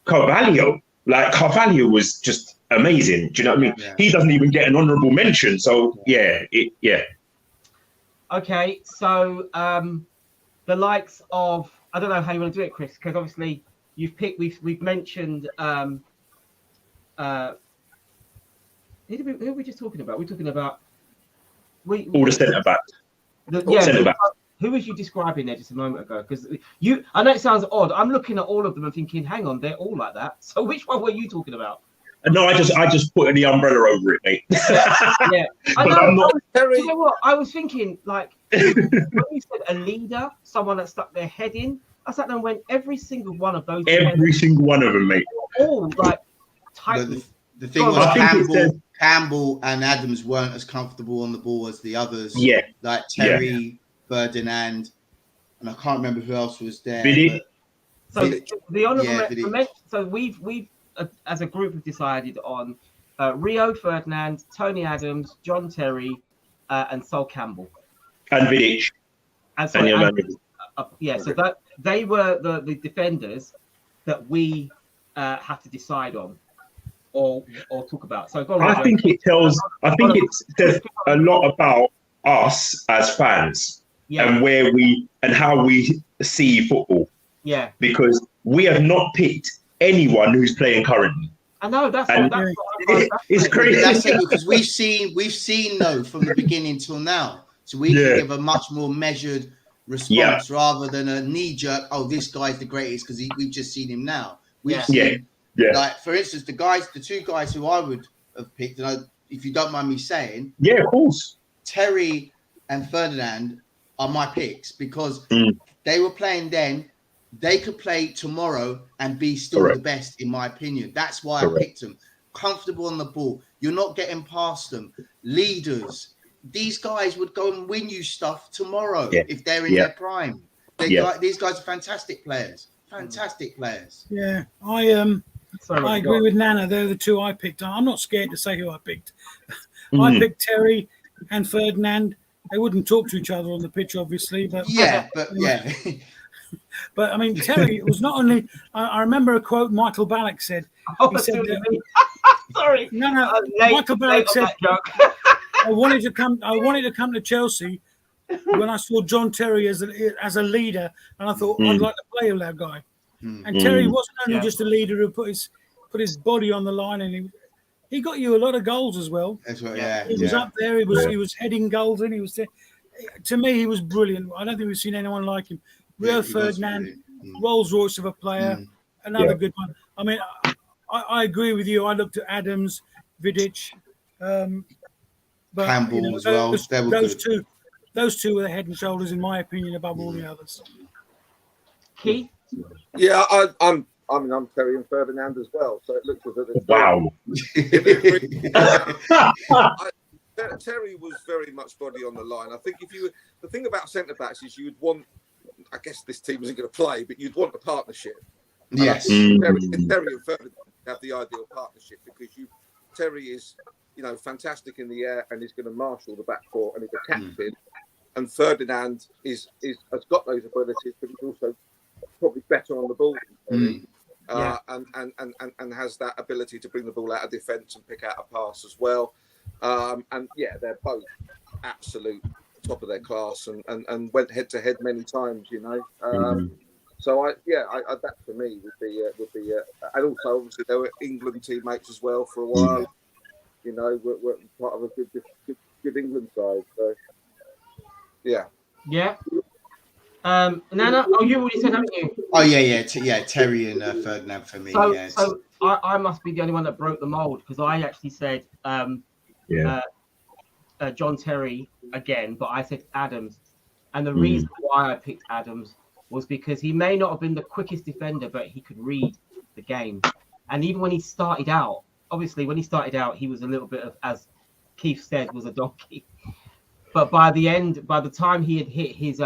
Speaker 3: Carvalho was just amazing. Do you know what I mean? Yeah. He doesn't even get an honourable mention. So yeah.
Speaker 1: Okay, so the likes of, I don't know how you want to do it, Chris, because obviously you've picked. We've mentioned. Who are we just talking about? We're talking about.
Speaker 3: All the centre backs.
Speaker 1: Who was you describing there just a moment ago? Because I know it sounds odd. I'm looking at all of them and thinking, hang on, they're all like that. So which one were you talking about?
Speaker 3: No, I just put the umbrella over it, mate.
Speaker 1: Yeah. You know what? I was thinking, when you said a leader, someone that stuck their head in, I sat there and went, every single one of those.
Speaker 3: Every single one of them, mate.
Speaker 1: All tightly.
Speaker 4: The thing was, Campbell and Adams weren't as comfortable on the ball as the others. Yeah. Like Terry, Ferdinand, and I can't remember who else was there.
Speaker 1: So the honourable mention. So we've as a group have decided on Rio Ferdinand, Tony Adams, John Terry, and Sol Campbell.
Speaker 3: And Vidic.
Speaker 1: So that they were the defenders that we have to decide on or talk about. So
Speaker 3: I think it says a lot about us as fans and how we see football.
Speaker 1: Yeah.
Speaker 3: Because we have not picked anyone who's playing currently.
Speaker 1: I know that's
Speaker 3: it's crazy.
Speaker 4: That's it, because we've seen from the beginning till now, so we can give a much more measured response rather than a knee jerk. Oh, this guy's the greatest because we've just seen him now. We've seen, like for instance, the two guys who I would have picked, and if you don't mind me saying,
Speaker 3: of course,
Speaker 4: Terry and Ferdinand are my picks because they were playing then. They could play tomorrow and be still the best, in my opinion. That's why I picked them. Comfortable on the ball. You're not getting past them. Leaders. These guys would go and win you stuff tomorrow if they're in their prime. These guys are fantastic players. Fantastic players.
Speaker 5: Yeah, I agree with Nana. They're the two I picked. I'm not scared to say who I picked. I picked Terry and Ferdinand. They wouldn't talk to each other on the pitch, obviously. But But I mean, Terry was not only. I remember a quote Michael Ballack said. He said,
Speaker 1: "Sorry,
Speaker 5: no, Michael Ballack said, I wanted to come to Chelsea when I saw John Terry as a leader, and I thought I'd like to play with that guy. And Terry wasn't only just a leader who put his body on the line, and he got you a lot of goals as well.
Speaker 4: That's what,
Speaker 5: He was up there. He was heading goals in. He was there. To me, he was brilliant. I don't think we've seen anyone like him. Rio Ferdinand, Rolls Royce of a player, another good one. I mean, I agree with you. I looked at Adams, Vidic, but
Speaker 4: Campbell as well.
Speaker 5: Those two were the head and shoulders, in my opinion, above all the others.
Speaker 1: Keith?
Speaker 2: Yeah, I'm Terry and Ferdinand as well. So it looks as if
Speaker 3: wow.
Speaker 2: Terry was very much body on the line. I think the thing about centre backs is you'd want. I guess this team isn't going to play, but you'd want a partnership.
Speaker 4: Yes.
Speaker 2: Terry and Ferdinand have the ideal partnership because Terry is, fantastic in the air and he's going to marshal the back four and he's a captain. And Ferdinand has got those abilities, but he's also probably better on the ball. And has that ability to bring the ball out of defence and pick out a pass as well. They're both absolute top of their class and went head to head many times. So that for me would be and also obviously they were England teammates as well for a while. We're part of a good England side. So yeah.
Speaker 1: Nana, you already said, haven't you?
Speaker 4: Oh yeah, Terry and Ferdinand for me.
Speaker 1: So I must be the only one that broke the mold because I actually said John Terry again, but I said Adams, and the reason why I picked Adams was because he may not have been the quickest defender, but he could read the game, and even when he started out, he was a little bit of, as Keith said, was a donkey, but by the time he had hit his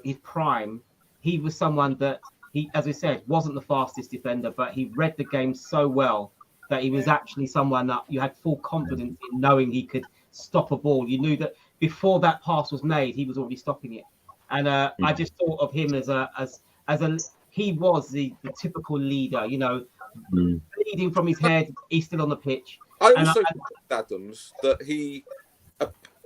Speaker 1: his prime, he was someone that he, as we said, wasn't the fastest defender, but he read the game so well that he was actually someone that you had full confidence in, knowing he could stop a ball. You knew that before that pass was made, he was already stopping it. And I just thought of him he was the typical leader, leading from his head. He's still on the pitch.
Speaker 2: I also think Adams that he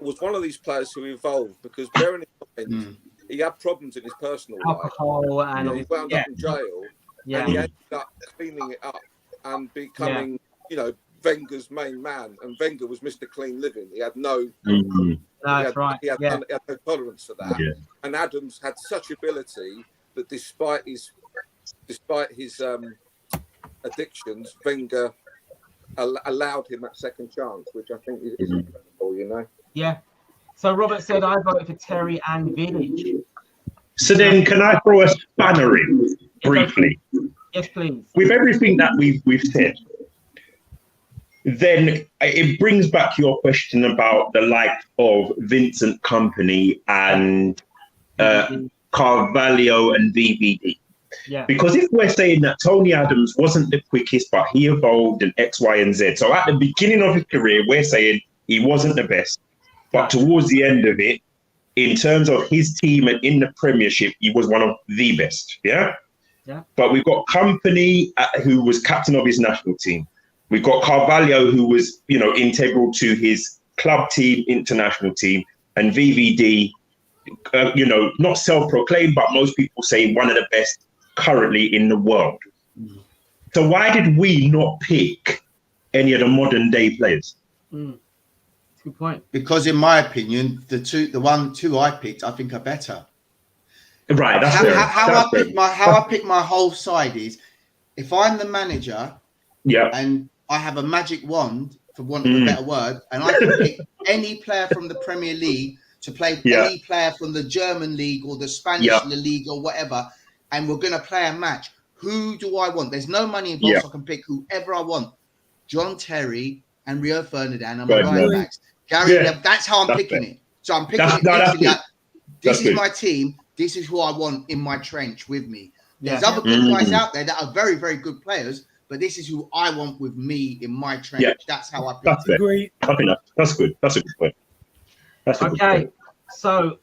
Speaker 2: was one of these players who evolved because bearing in mind he had problems in his personal
Speaker 1: alcohol
Speaker 2: life.
Speaker 1: And
Speaker 2: he wound up in jail, and he ended up cleaning it up and becoming, Wenger's main man. And Wenger was Mr. Clean Living. He had no,
Speaker 1: That's right.
Speaker 2: He had no tolerance for that. Yeah. And Adams had such ability that despite his addictions, Wenger allowed him that second chance, which I think is incredible.
Speaker 1: Yeah. So Robert said I voted for Terry and Vidic.
Speaker 3: So then, can I throw a spanner in briefly?
Speaker 1: Yes, please.
Speaker 3: With everything that we've said, then it brings back your question about the likes of Vincent Kompany and Carvalho and VVD.
Speaker 1: Yeah.
Speaker 3: Because if we're saying that Tony Adams wasn't the quickest, but he evolved in X, Y, and Z. So at the beginning of his career, we're saying he wasn't the best. But towards the end of it, in terms of his team and in the Premiership, he was one of the best. Yeah. But we've got Kompany, who was captain of his national team. We've got Carvalho, who was, integral to his club team, international team, and VVD, not self-proclaimed, but most people say one of the best currently in the world. So why did we not pick any of the modern day players?
Speaker 1: Good point.
Speaker 4: Because in my opinion, the two I picked, I think are better.
Speaker 3: Right. That's
Speaker 4: how I pick my whole side is if I'm the manager, and I have a magic wand, for want of a better word, and I can pick any player from the Premier League to play any player from the German league or the Spanish league or whatever, and we're going to play a match. Who do I want? There's no money involved, so I can pick whoever I want. John Terry and Rio Ferdinand and my right backs. Gary, that's how I'm picking it. So I'm picking this is my team. This is who I want in my trench with me. There's other good guys out there that are very, very good players, but this is who I want with me in my trench. That's how I pick it.
Speaker 5: Agree.
Speaker 3: I think that's good. That's a good point.
Speaker 1: Okay. So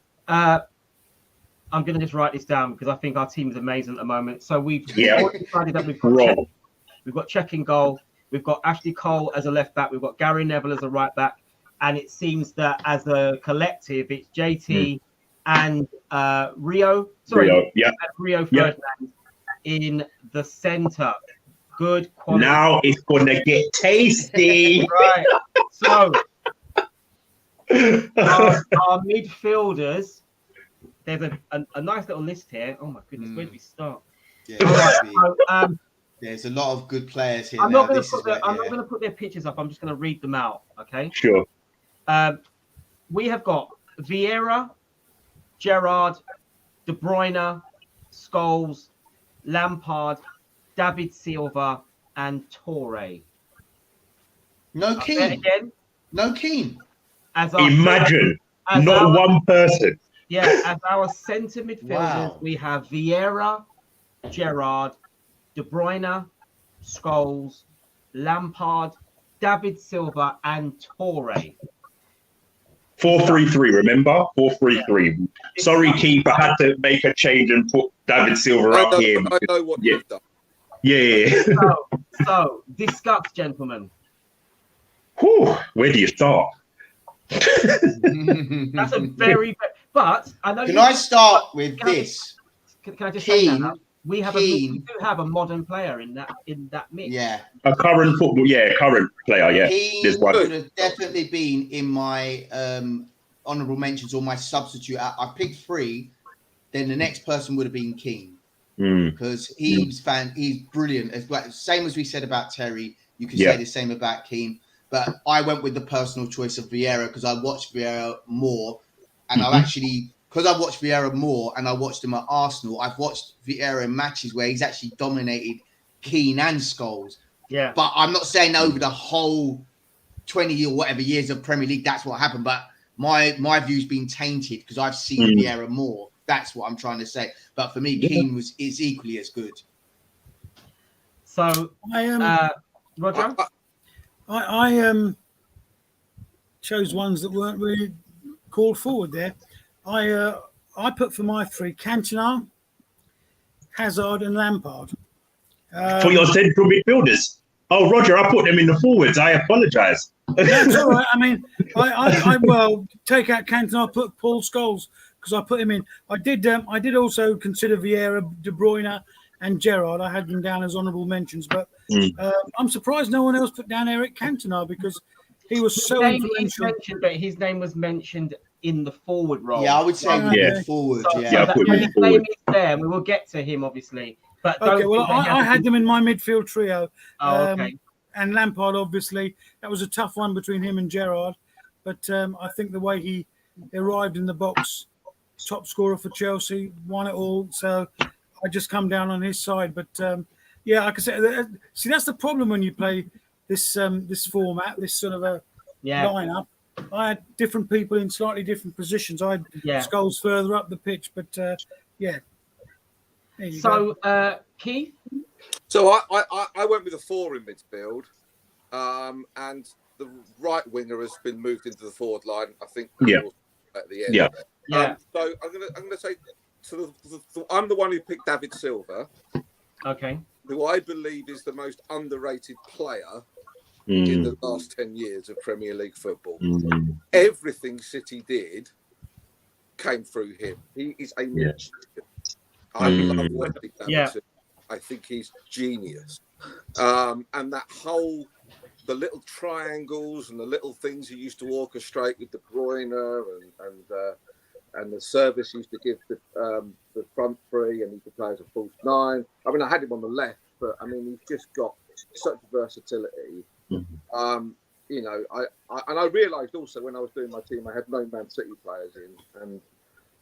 Speaker 1: I'm going to just write this down because I think our team is amazing at the moment. So we've
Speaker 3: Yeah.
Speaker 1: decided that we've got Czech in goal. We've got Ashley Cole as a left back. We've got Gary Neville as a right back. And it seems that as a collective, it's JT and Rio. Rio Ferdinand in the centre. Good quality.
Speaker 3: Now it's gonna get tasty.
Speaker 1: Right. So our midfielders. There's a nice little list here. Oh my goodness, where do we start?
Speaker 4: Yeah,
Speaker 1: right, so,
Speaker 4: there's a lot of good players here.
Speaker 1: I'm not going to put their pictures up. I'm just going to read them out. Okay.
Speaker 3: Sure.
Speaker 1: We have got Vieira, Gerrard, De Bruyne, Scholes, Lampard, David Silva, and Torre.
Speaker 4: No Keane.
Speaker 1: Again.
Speaker 4: No Keane.
Speaker 3: Imagine not one person.
Speaker 1: Yeah, as our centre midfielders, we have Vieira, Gerrard, De Bruyne, Scholes, Lampard, David Silva, and Torre.
Speaker 3: 4-3-3, remember? 4-3-3.
Speaker 1: Yeah.
Speaker 3: Sorry, keeper had to make a change and put David Silva out here.
Speaker 2: I know what you've done.
Speaker 3: Yeah.
Speaker 1: So discuss, gentlemen.
Speaker 3: Whew, where do you start?
Speaker 1: That's a very. But I know.
Speaker 4: Can I start with this?
Speaker 1: Can I just say that we do have a modern player in that mix.
Speaker 4: Yeah.
Speaker 3: A current current player. Yeah.
Speaker 4: Keane would have definitely been in my honourable mentions or my substitute. I picked 3. Then the next person would have been Keane because he's brilliant. Same as we said about Terry, you could say the same about Keane. But I went with the personal choice of Vieira because I watched Vieira more. And I've actually, because I watched Vieira more and I watched him at Arsenal, I've watched Vieira in matches where he's actually dominated Keane and Scholes.
Speaker 1: Yeah.
Speaker 4: But I'm not saying over the whole 20 or whatever years of Premier League, that's what happened. But my view's been tainted because I've seen Vieira more. That's what I'm trying to say. But for me, Keane is equally as good.
Speaker 1: So, Roger?
Speaker 5: I chose ones that weren't really called forward there. I put for my 3 Cantona, Hazard, and Lampard.
Speaker 3: For your central midfielders. Oh, Roger, I put them in the forwards. I apologise.
Speaker 5: That's all right. I mean, I take out Cantona, I put Paul Scholes because I put him in. I did also consider Vieira, De Bruyne, and Gerrard. I had them down as honourable mentions, but I'm surprised no one else put down Eric Cantona because he was so influential.
Speaker 1: But his name was mentioned in the forward role.
Speaker 4: Yeah, I would say forward.
Speaker 1: So,
Speaker 4: yeah,
Speaker 1: his name is there, and we will get to him obviously. But
Speaker 5: okay, well, I had them in my midfield trio.
Speaker 1: Okay.
Speaker 5: And Lampard, obviously, that was a tough one between him and Gerrard. But I think the way he arrived in the box, top scorer for Chelsea, won it all. So I just come down on his side. But like I said, see, that's the problem when you play this format, this sort of a lineup. I had different people in slightly different positions. I had Scholes further up the pitch, but
Speaker 1: So Keith?
Speaker 2: So I went with a 4 in midfield, and the right winger has been moved into the forward line. I think at the end. So I'm gonna say I'm the one who picked David Silva.
Speaker 1: Okay.
Speaker 2: Who I believe is the most underrated player in the last 10 years of Premier League football. Everything City did came through him. He is a magician. I love David Silva. I think he's genius. And that the little triangles and the little things he used to orchestrate with De Bruyne and the service he used to give the front 3, and he could play as a false 9. I mean, I had him on the left, but I mean, he's just got such versatility. I realised also when I was doing my team, I had no Man City players in, and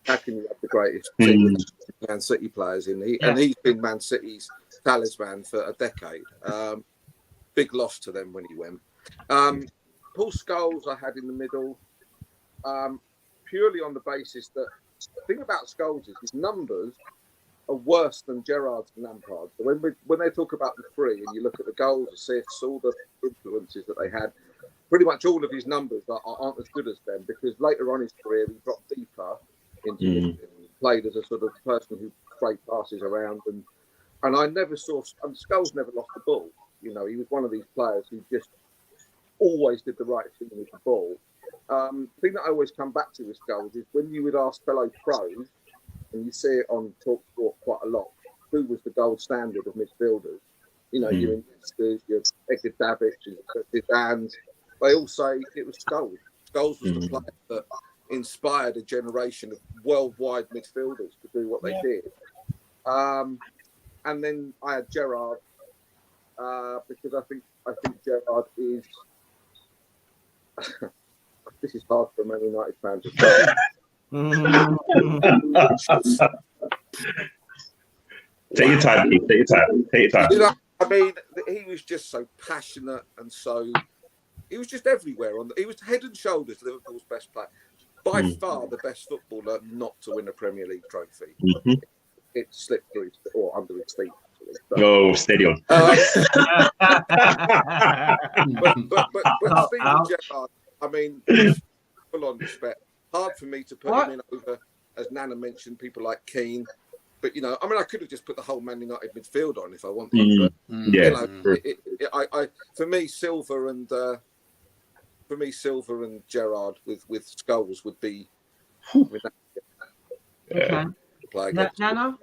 Speaker 2: how can you have the greatest team with Man City players in? And he's been Man City's talisman for a decade. Big loss to them when he went. Paul Scholes I had in the middle, purely on the basis that the thing about Scholes is his numbers are worse than Gerrard's and Lampard's. So when they talk about the 3 and you look at the goals, assists, all the influences that they had, pretty much all of his numbers aren't as good as them, because later on in his career he dropped deeper into played as a sort of person who sprayed passes around, and I never saw. And Scholes never lost the ball. You know, he was one of these players who just always did the right thing with the ball. The thing that I always come back to with Scholes is when you would ask fellow pros, and you see it on Talk Sport quite a lot, who was the gold standard of midfielders? You know, your Iniestas, your Edgar Davids, your Zidanes, they all say it was Scholes. Scholes was the player that inspired a generation of worldwide midfielders to do what they did. And then I had Gerrard because I think Gerrard is. This is hard for a Man United fan to say.
Speaker 3: Take your time, Keith. Take your time.
Speaker 2: You know, I mean, he was just so passionate and so. He was just everywhere. He was head and shoulders Liverpool's best player. By far the best footballer not to win a Premier League trophy. It slipped through or under his feet. Actually. So,
Speaker 3: oh, steady on.
Speaker 2: but Steven Gerrard, I mean, full on respect. Hard for me to put him in over, as Nana mentioned, people like Keane. But you know, I mean, I could have just put the whole Man United midfield on if I wanted. But you know, for me, Silva and Gerrard with Scholes would be.
Speaker 1: Okay. Nana?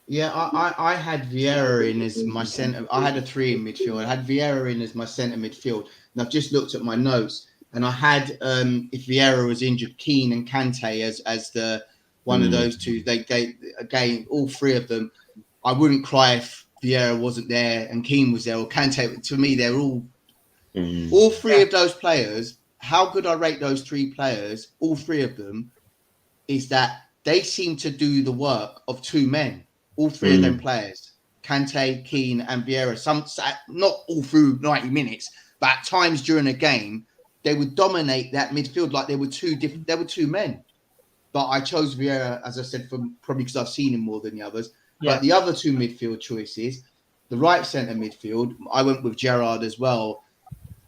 Speaker 4: Yeah, I had Vieira in as my centre. I had a 3 in midfield. I had Vieira in as my centre midfield. And I've just looked at my notes, and I had if Vieira was injured, Keane and Kante as the one of those two. They again, all three of them. I wouldn't cry if Vieira wasn't there and Keane was there or Kante. To me, they're all three of those players. How good I rate those 3 players, all 3 of them, is that they seem to do the work of 2 men. All 3 of them players, Kante, Keane, and Vieira. Some not all through 90 minutes, but at times during a game, they would dominate that midfield like they were 2 different. They were 2 men. But I chose Vieira, as I said, probably because I've seen him more than the others. Yeah. But the other 2 midfield choices, the right centre midfield, I went with Gerrard as well.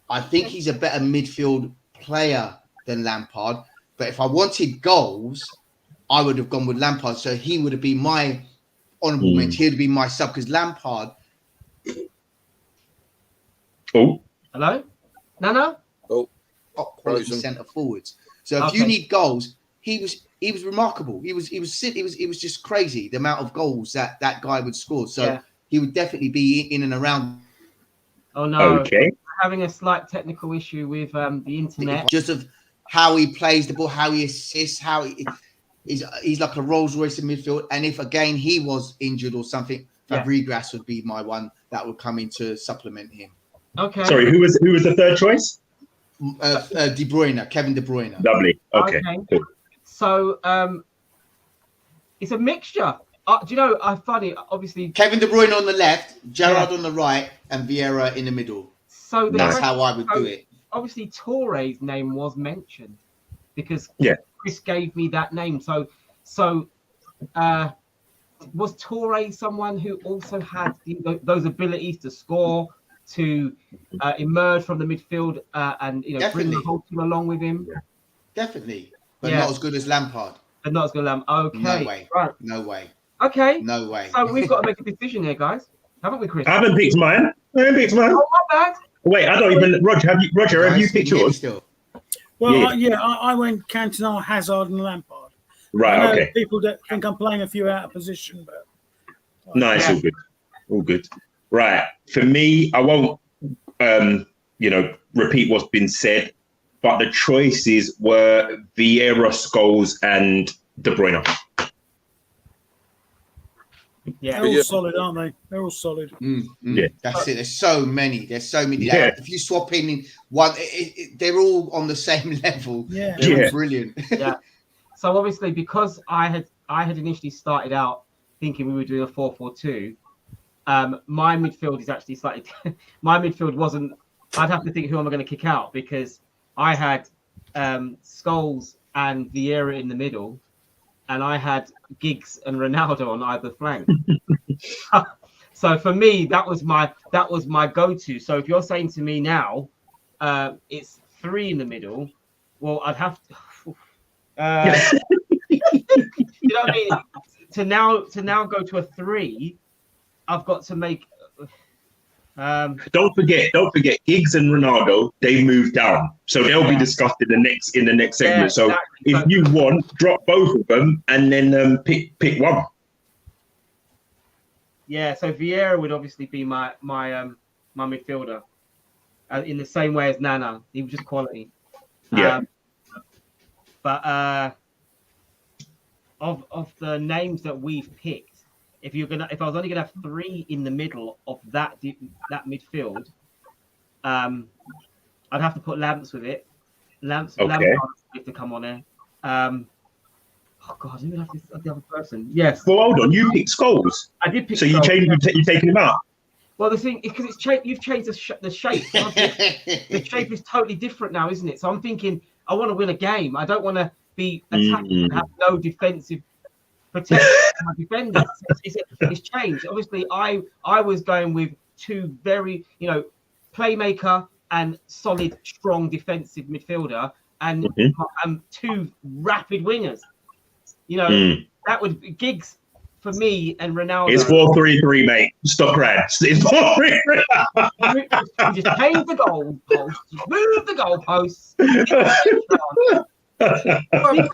Speaker 4: I think he's a better midfield player than Lampard. But if I wanted goals, I would have gone with Lampard. So he would have been my honourable mention. He would have been my sub because Lampard.
Speaker 3: Oh,
Speaker 1: hello, Nana.
Speaker 4: Quality centre forwards. So if you need goals, he was remarkable. He was just crazy the amount of goals that guy would score. So he would definitely be in and around.
Speaker 1: Oh no!
Speaker 3: Okay.
Speaker 1: Having a slight technical issue with the internet.
Speaker 4: Just of how he plays the ball, how he assists, how he's like a Rolls Royce in midfield. And if again he was injured or something, Fabregas would be my one that would come in to supplement him.
Speaker 1: Okay.
Speaker 3: Sorry, who was the third choice?
Speaker 4: De Bruyne, Kevin De Bruyne.
Speaker 3: Lovely. Okay. Cool.
Speaker 1: So it's a mixture. Do you know? Funny, obviously.
Speaker 4: Kevin De Bruyne on the left, Gerrard on the right, and Vieira in the middle.
Speaker 1: So
Speaker 4: that's how I would do it.
Speaker 1: Obviously, Touré's name was mentioned because Chris gave me that name. So was Touré someone who also had those abilities to score, to emerge from the midfield, and bring the whole team along with him?
Speaker 4: Definitely, but not as good as Lampard.
Speaker 1: But not as good as Lampard. Okay,
Speaker 4: no way.
Speaker 1: Right.
Speaker 4: No way.
Speaker 1: Okay,
Speaker 4: no way.
Speaker 1: So we've got to make a decision here, guys, haven't we, Chris?
Speaker 3: I haven't picked mine. Oh, my
Speaker 1: bad.
Speaker 3: Wait, I don't even. Roger, have you picked yours?
Speaker 5: Still? Well, I went Cantona, Hazard, and Lampard.
Speaker 3: Right.
Speaker 5: I know
Speaker 3: okay.
Speaker 5: People that think I'm playing a few out of position, but
Speaker 3: nice, all good, all good. Right. For me, I won't, repeat what's been said, but the choices were Vieira, Scholes, and De Bruyne.
Speaker 5: Yeah, they're all solid, aren't they? They're all solid.
Speaker 3: Yeah,
Speaker 4: that's it. There's so many. Yeah. If you swap in one, they're all on the same level.
Speaker 5: Yeah,
Speaker 4: they're brilliant.
Speaker 1: Yeah. So obviously, because I had initially started out thinking we were doing a 4-4-2, my midfield is actually slightly. My midfield wasn't. I'd have to think who am I going to kick out because I had Scholes and Vieira in the middle, and I had Giggs and Ronaldo on either flank. So for me, that was my go-to. So if you're saying to me now, it's 3 in the middle, well, I'd have to. you know what I mean? To now go to a 3, I've got to make.
Speaker 3: Don't forget, Giggs and Ronaldo, they moved down, so they'll be discussed in the next segment.
Speaker 1: Yeah,
Speaker 3: so
Speaker 1: exactly.
Speaker 3: if you want, drop both of them and then pick one.
Speaker 1: Yeah, so Vieira would obviously be my midfielder, in the same way as Nana. He was just quality.
Speaker 3: Yeah.
Speaker 1: But of the names that we've picked, if I was only gonna have 3 in the middle of that midfield, I'd have to put Lamps with it. Lamps if to come on there. Oh God, who would have the other person? Yes.
Speaker 3: Well, hold on, you picked Scholes.
Speaker 1: I did pick.
Speaker 3: So
Speaker 1: Scholes,
Speaker 3: you're taking him out.
Speaker 1: Well, the thing is, because you've changed the shape. The shape is totally different now, isn't it? So I'm thinking, I want to win a game. I don't want to be attacking and have no defensive protection for my defenders. It's changed. Obviously, I was going with 2 very, playmaker and solid, strong defensive midfielder, and 2 rapid wingers. That would Giggs for me and Ronaldo.
Speaker 3: It's 4-3-3, mate. Stop crying. It's 4-3-3.
Speaker 1: You just change the goalposts, move the goalposts.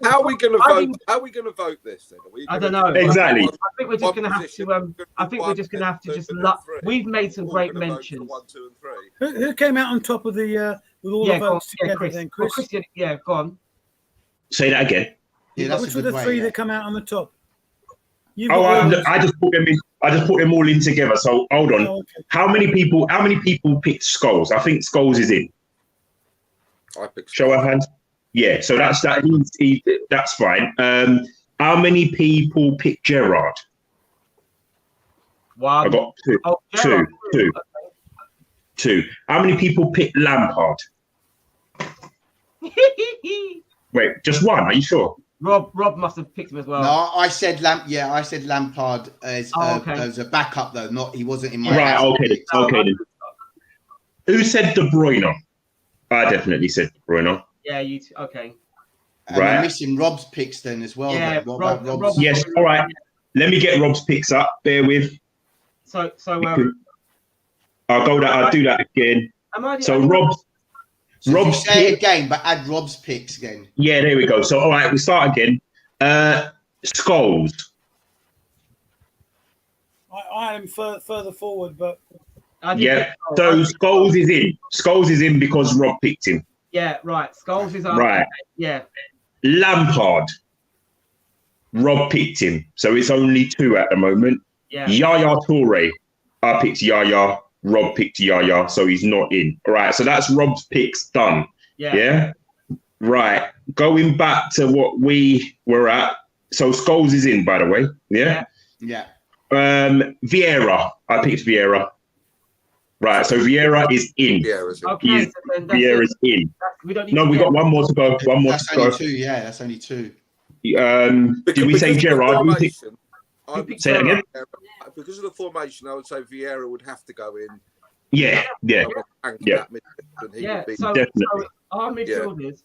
Speaker 2: How are we going to vote? How are we going to vote this? Then?
Speaker 1: I don't know.
Speaker 3: Exactly.
Speaker 1: I think we're just going to have to. I think we're just going to have to just. We've made some great mentions.
Speaker 2: 1, 2, and 3.
Speaker 5: Who came out on top of the with all the votes together?
Speaker 1: Chris.
Speaker 5: Then Chris.
Speaker 1: Well, Christian, go on.
Speaker 3: Say that again.
Speaker 4: Yeah,
Speaker 5: Which were the 3 that come out on the top?
Speaker 3: I just put them in. I just put them all in together. So hold on.
Speaker 5: Oh, okay.
Speaker 3: How many people picked Scholes? I think Scholes is in.
Speaker 2: I picked.
Speaker 3: Show of hands. Yeah. So that's fine. How many people picked Gerrard?
Speaker 1: Wow.
Speaker 3: I got 2.
Speaker 1: Oh,
Speaker 3: Two.
Speaker 1: Okay.
Speaker 3: 2. How many people picked Lampard? Wait, just 1. Are you sure?
Speaker 1: Rob must have picked him as well.
Speaker 4: No, I said Lampard as a backup though. He wasn't in my
Speaker 3: right. Okay. Okay. Then. Who said De Bruyne? I definitely said De Bruyne.
Speaker 1: Yeah, you. Okay.
Speaker 4: And we're missing Rob's picks then as well.
Speaker 1: Yeah,
Speaker 4: Rob.
Speaker 3: Yes. All right. Let me get Rob's picks up. Bear with.
Speaker 1: So
Speaker 3: I'll do that again. Rob's
Speaker 4: say it again, but add Rob's picks again.
Speaker 3: Yeah, there we go. So all right, we start again. Scholes.
Speaker 5: I had him further forward, but
Speaker 3: yeah. So Scholes is in. Scholes is in because Rob picked him.
Speaker 1: Yeah, right. Scholes is up.
Speaker 3: Right.
Speaker 1: Yeah.
Speaker 3: Lampard. Rob picked him, so it's only 2 at the moment.
Speaker 1: Yeah.
Speaker 3: Yaya Toure. I picked Yaya. Rob picked Yaya, so he's not in. All right, so that's Rob's picks done. Yeah. Right. Going back to what we were at. So Scholes is in, by the way. Yeah. Vieira. I picked Vieira. Right. So Vieira is in. Vieira's in. We got 1 more to go.
Speaker 4: That's only 2. Yeah, that's only 2.
Speaker 3: Did we say Gerrard? Say that again.
Speaker 2: Because of the formation, I would say Vieira would have to go in.
Speaker 3: Yeah.
Speaker 1: So our midfielders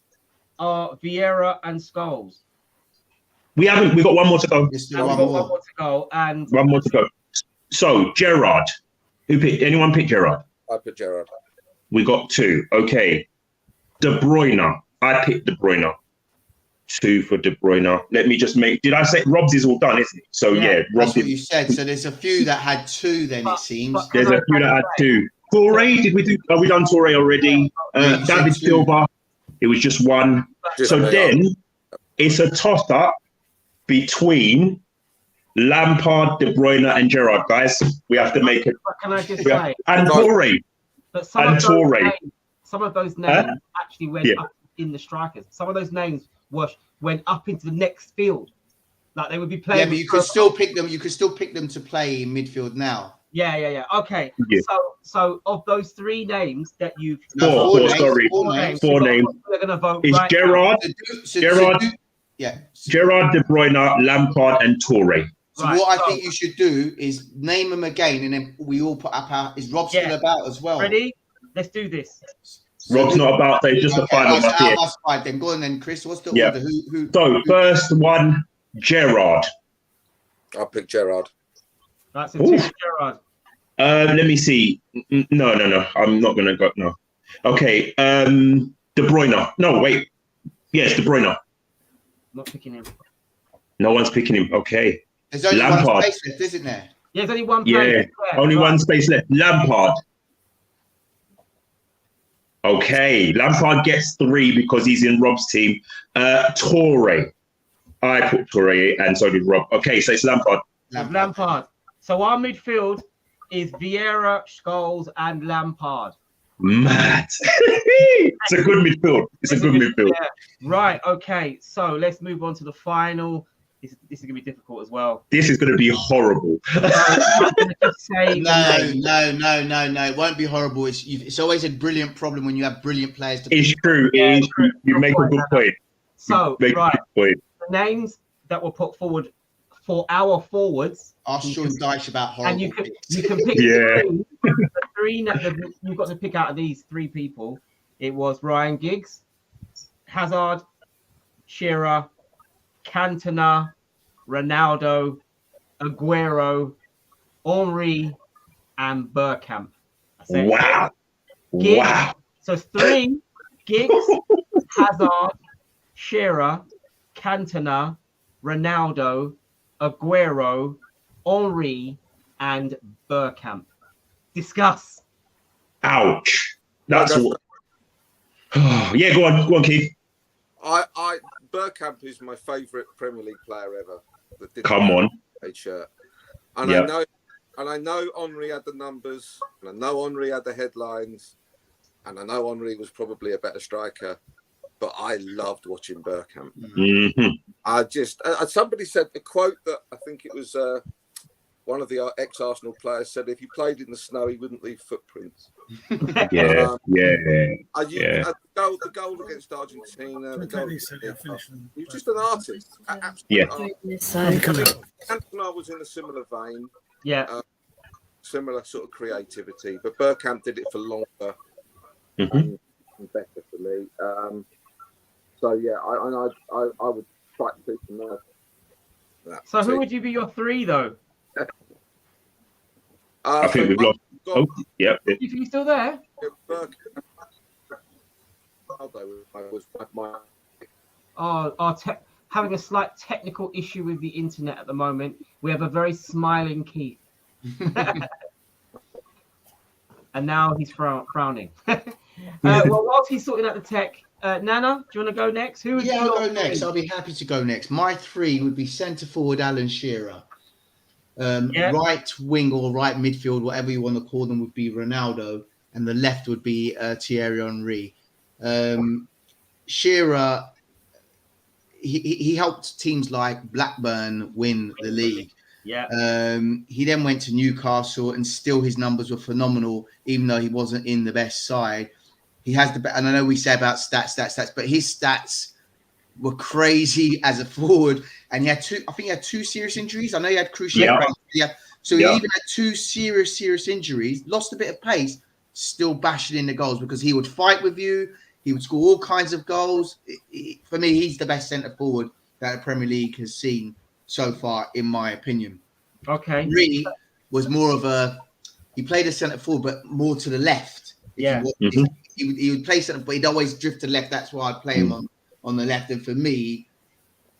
Speaker 1: are Vieira and Scholes.
Speaker 3: We got 1 more to go.
Speaker 1: One more to go. And
Speaker 3: 1 more to go. So Gerrard. Anyone pick Gerrard?
Speaker 2: I picked Gerrard.
Speaker 3: We got 2. Okay. De Bruyne. I picked De Bruyne. 2 for De Bruyne. Let me just did I say Rob's is all done, isn't it? So Rob
Speaker 4: that's what you said. So there's a few that had 2 then, it seems.
Speaker 3: There's a few that had 2. Toure, did we do? Have we done Toure already? David Silva. It was just 1. So then it's a toss-up between Lampard, De Bruyne, and Gerrard, guys. We have to make it.
Speaker 1: Can I just say?
Speaker 3: And Toure.
Speaker 1: But some of those names actually went up in the strikers. Some of those names went up into the next field. Like they would be playing.
Speaker 4: Yeah, but you could still pick them. You could still pick them to play in midfield now.
Speaker 1: Yeah. Okay. Yeah. So of those 3 names that you've
Speaker 3: four names.
Speaker 1: We're gonna vote.
Speaker 3: It's
Speaker 1: right
Speaker 3: Gerrard,
Speaker 1: now.
Speaker 3: Gerrard, De Bruyne, Lampard, and Toure.
Speaker 4: So what I think you should do is name them again, and then we all put up our. Is Rob still about as well?
Speaker 1: Ready? Let's do this.
Speaker 3: Rob's not about. So just the final.
Speaker 4: That's 5. Then go on, then Chris. What's the order? Who?
Speaker 3: So first one, Gerard.
Speaker 2: I'll pick Gerard.
Speaker 1: That's a two, Gerard.
Speaker 3: Let me see. No. I'm not gonna go. No. Okay. De Bruyne. No, wait. Yes, De Bruyne.
Speaker 1: Not picking him.
Speaker 3: No one's picking him. Okay.
Speaker 4: There's only
Speaker 3: Lampard.
Speaker 4: one space left, isn't there?
Speaker 1: Yeah, there's only one place.
Speaker 3: Yeah, only one space left. Lampard. Okay, Lampard gets 3 because he's in Rob's team. Torre. I put Torre and so did Rob. Okay, so it's Lampard.
Speaker 1: Lampard. So our midfield is Vieira, Scholes, and Lampard.
Speaker 3: Mad. It's a good midfield. It's a good midfield.
Speaker 1: Yeah. Right, okay. So let's move on to the final. This is going to be difficult as well.
Speaker 3: This is going to be horrible.
Speaker 1: I'm gonna just say
Speaker 4: No. It won't be horrible. It's always a brilliant problem when you have brilliant players.
Speaker 3: It's true. It is true. You make a good point.
Speaker 1: So, right, the names that were put forward for our forwards.
Speaker 4: Ask Sean Dyche about horrible.
Speaker 1: And you can pick the three that you've got to pick out of these 3 people. It was Ryan Giggs, Hazard, Shearer, Cantona, Ronaldo, Aguero, Henry, and Bergkamp.
Speaker 3: Wow.
Speaker 1: Giggs,
Speaker 3: Wow.
Speaker 1: So 3, Giggs, Hazard, Shearer, Cantona, Ronaldo, Aguero, Henry, and Bergkamp. Discuss.
Speaker 3: Ouch. That's what. Yeah, go on, Keith.
Speaker 2: Bergkamp is my favourite Premier League player ever.
Speaker 3: Come on.
Speaker 2: Shirt. And I know Henry had the numbers, and I know Henry had the headlines, and I know Henry was probably a better striker, but I loved watching Bergkamp.
Speaker 3: Mm-hmm.
Speaker 2: Somebody said a quote that I think it was one of the ex-Arsenal players said, if he played in the snow, he wouldn't leave footprints.
Speaker 3: The
Speaker 2: goal against Argentina. He was just an artist.
Speaker 3: Yeah.
Speaker 2: Cantona was in a similar vein.
Speaker 1: Yeah.
Speaker 2: Similar sort of creativity, but Bergkamp did it for longer
Speaker 3: Mm-hmm.
Speaker 2: and better for me. So yeah, I would fight to from that.
Speaker 1: So who would you be your 3 though?
Speaker 3: I think we've lost. Oh, yeah.
Speaker 1: You think he's still there? Having a slight technical issue with the internet at the moment. We have a very smiling Keith. And now he's frowning. Well, whilst he's sorting out the tech, Nana, do you want to go next?
Speaker 4: I'll go next. I'll be happy to go next. My 3 would be centre forward Alan Shearer. Right wing or right midfield, whatever you want to call them, would be Ronaldo, and the left would be Thierry Henry. Shearer, he helped teams like Blackburn win the league.
Speaker 1: Yeah.
Speaker 4: He then went to Newcastle, and still his numbers were phenomenal, even though he wasn't in the best side. He has and I know we say about stats, but his stats were crazy as a forward. And he had 2 serious injuries. I know he had cruciate. So he even had 2 serious injuries, lost a bit of pace, still bashing in the goals because he would fight with you. He would score all kinds of goals. For me, he's the best centre forward that the Premier League has seen so far, in my opinion.
Speaker 1: Okay.
Speaker 4: Henry was more of he played a centre forward, but more to the left.
Speaker 1: Yeah.
Speaker 4: He would play centre, but he'd always drift to the left. That's why I'd play him on the left. And for me,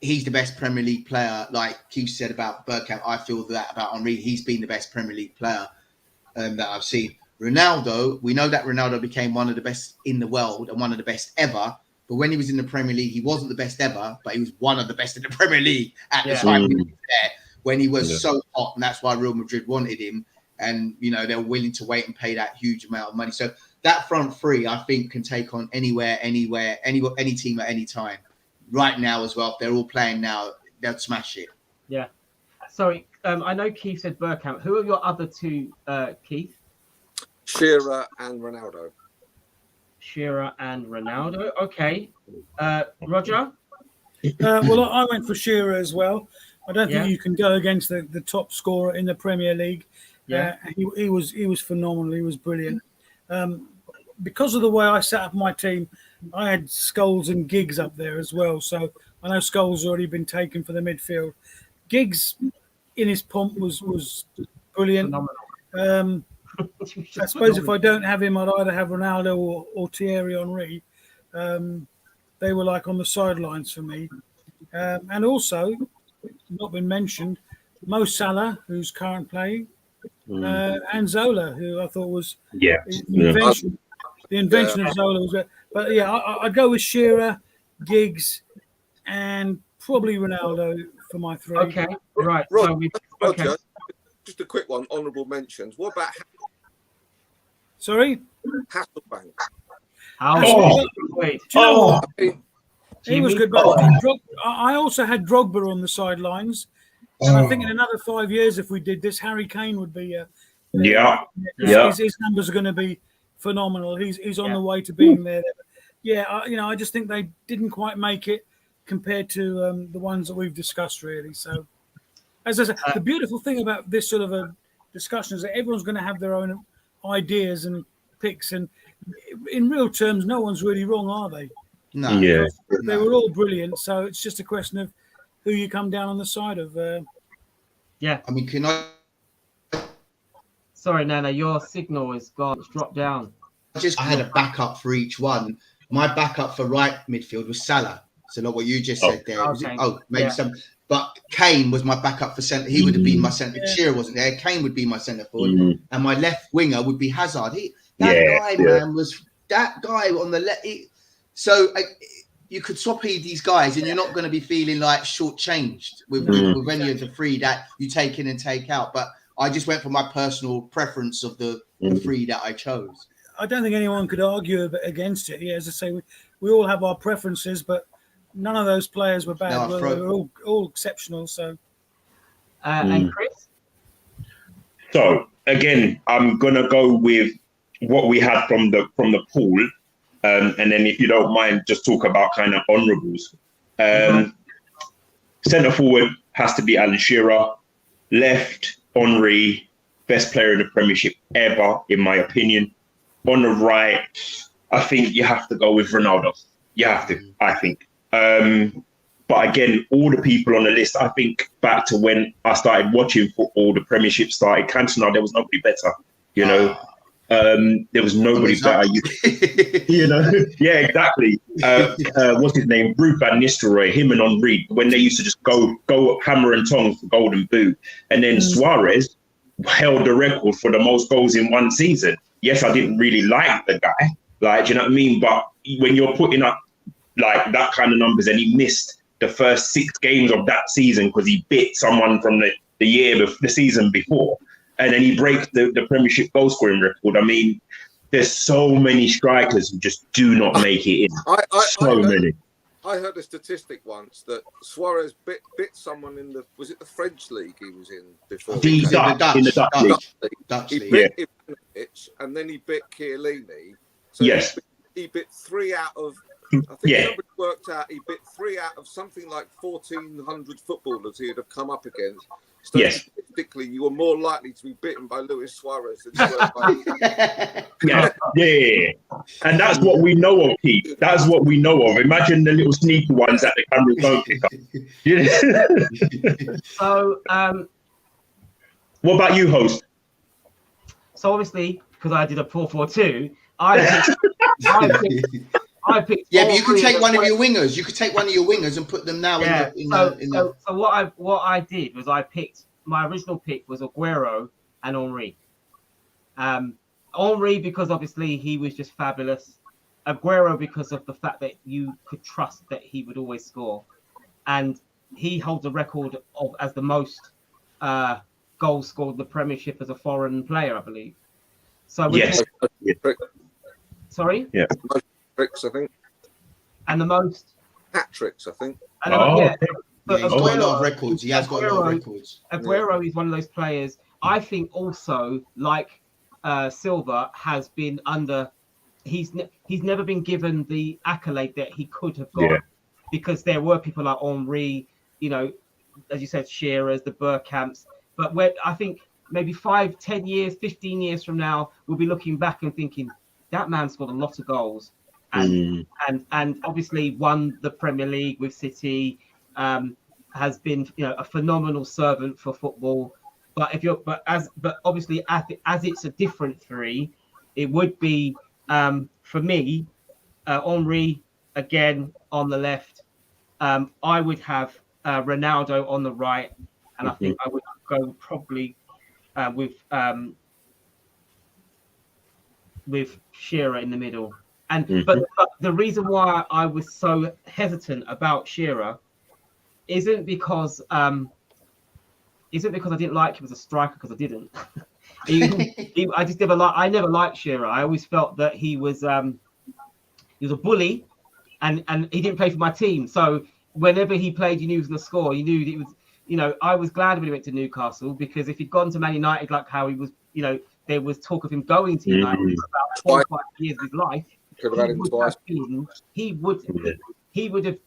Speaker 4: he's the best Premier League player. Like you said about Bergkamp, I feel that about Henry. He's been the best Premier League player that I've seen. Ronaldo, we know that Ronaldo became one of the best in the world and one of the best ever. But when he was in the Premier League, he wasn't the best ever, but he was one of the best in the Premier League at the time he was there, when he was so hot. And that's why Real Madrid wanted him. And, they were willing to wait and pay that huge amount of money. So that front 3, I think, can take on any team at any time. Right now as well, if they're all playing now, they'll smash it.
Speaker 1: Yeah. Sorry, I know Keith said Bergkamp. Who are your other 2, Keith?
Speaker 2: Shearer and Ronaldo.
Speaker 1: Shearer and Ronaldo. Okay. Roger?
Speaker 5: Well, I went for Shearer as well. I don't think you can go against the top scorer in the Premier League. Yeah, he was phenomenal. He was brilliant. Because of the way I set up my team, I had Scholes and Giggs up there as well. So I know Scholes already been taken for the midfield. Giggs, in his pomp, was brilliant. I suppose if I don't have him, I'd either have Ronaldo or Thierry Henry. They were like on the sidelines for me. And also, not been mentioned, Mo Salah, who's current playing, and Zola, who I thought was the invention of Zola was great. But yeah, I'd go with Shearer, Giggs, and probably Ronaldo for my three.
Speaker 1: Okay, right.
Speaker 2: Roger, just a quick one. Honourable mentions. What about
Speaker 5: Sorry,
Speaker 2: Hasselbank?
Speaker 5: He was good. But I also had Drogba on the sidelines. And I think in another 5 years, if we did this, Harry Kane would be. His numbers are going to be phenomenal. He's on the way to being there. Yeah, I just think they didn't quite make it compared to the ones that we've discussed, really. So, as I said, the beautiful thing about this sort of a discussion is that everyone's going to have their own ideas and picks, and in real terms, no one's really wrong, are they?
Speaker 4: No.
Speaker 3: Yeah.
Speaker 5: They were all brilliant. So it's just a question of who you come down on the side of.
Speaker 1: Yeah.
Speaker 4: I mean, can I?
Speaker 1: Sorry, Nana, your signal is gone. It's dropped down.
Speaker 4: I had a backup for each one. My backup for right midfield was Salah. So not what you just said there.
Speaker 1: Okay.
Speaker 4: Maybe some. But Kane was my backup for centre. He would have been my centre. Shearer wasn't there. Kane would be my centre forward, and my left winger would be Hazard. Man, was that guy on the left. You could swap these guys, and you're not going to be feeling like shortchanged with any of the three that you take in and take out. But I just went for my personal preference of the three that I chose.
Speaker 5: I don't think anyone could argue against it. Yeah, as I say, we all have our preferences, but none of those players were bad. They were all exceptional. So,
Speaker 1: and Chris.
Speaker 3: So again, I'm gonna go with what we had from the pool, and then if you don't mind, just talk about kind of honourables. Centre forward has to be Alan Shearer. Left, Henry, best player in the Premiership ever, in my opinion. On the right, I think you have to go with Ronaldo. You have to, I think. But again, all the people on the list, I think back to when I started watching football, the Premiership started. Cantona, there was nobody better, you know. There was nobody better, you know. Yeah, exactly. What's his name? Ruud van Nistelrooy, him and Henry, when they used to just go hammer and tongs for Golden Boot. And then Suarez held the record for the most goals in one season. Yes, I didn't really like the guy, like, do you know what I mean? But when you're putting up like that kind of numbers, and he missed the first 6 games of that season because he bit someone from the season before, and then he breaks the Premiership goal scoring record. I mean, there's so many strikers who just do not make it in.
Speaker 2: I heard a statistic once that Suarez bit someone in was it the French league he was in before?
Speaker 3: In the Dutch league.
Speaker 2: He bit Ivanovic, and then he bit Chiellini. So
Speaker 3: yes.
Speaker 2: He bit 3 out of, I think somebody worked out, he bit 3 out of something like 1,400 footballers he'd have come up against. So statistically, you were more likely to be bitten by Luis Suarez than you were by...
Speaker 3: Yeah. And that's what we know of, Keith. That's what we know of. Imagine the little sneaky ones that the cameras don't pick up.
Speaker 1: So,
Speaker 3: what about you, host?
Speaker 1: So obviously, because I did a 4-4-2, I picked.
Speaker 4: Yeah, but you could take one of your wingers. You could take one of your wingers and put them now
Speaker 1: So what I did was I picked, my original pick was Aguero and Henry. Henry because obviously he was just fabulous. Aguero because of the fact that you could trust that he would always score, and he holds a record as the most goals scored in the Premiership as a foreign player, I believe. So sorry.
Speaker 3: Yeah.
Speaker 2: Tricks, I think.
Speaker 1: And the most
Speaker 2: hat tricks, I think.
Speaker 1: But
Speaker 4: he's got a lot of records. He has got a lot of records.
Speaker 1: Aguero is one of those players. I think also, like Silva, has been under. He's never been given the accolade that he could have got, because there were people like Henry, you know, as you said, Shearers, the Bergkamps. But I think maybe 5, 10 years, 15 years from now, we'll be looking back and thinking that man scored a lot of goals, and obviously won the Premier League with City. Has been a phenomenal servant for football. But obviously as it's a different three, it would be for me Henry again on the left. I would have Ronaldo on the right, and I think I would go probably with Shearer in the middle. And but the reason why I was so hesitant about Shearer isn't because I didn't like him as a striker, because I didn't. I just never I never liked Shearer. I always felt that he was a bully, and he didn't play for my team. So whenever he played, you knew he was going to score. You knew that it was, I was glad when he went to Newcastle, because if he'd gone to Man United, like how he was, there was talk of him going to United for about 4 or 5 years of his life. He would have,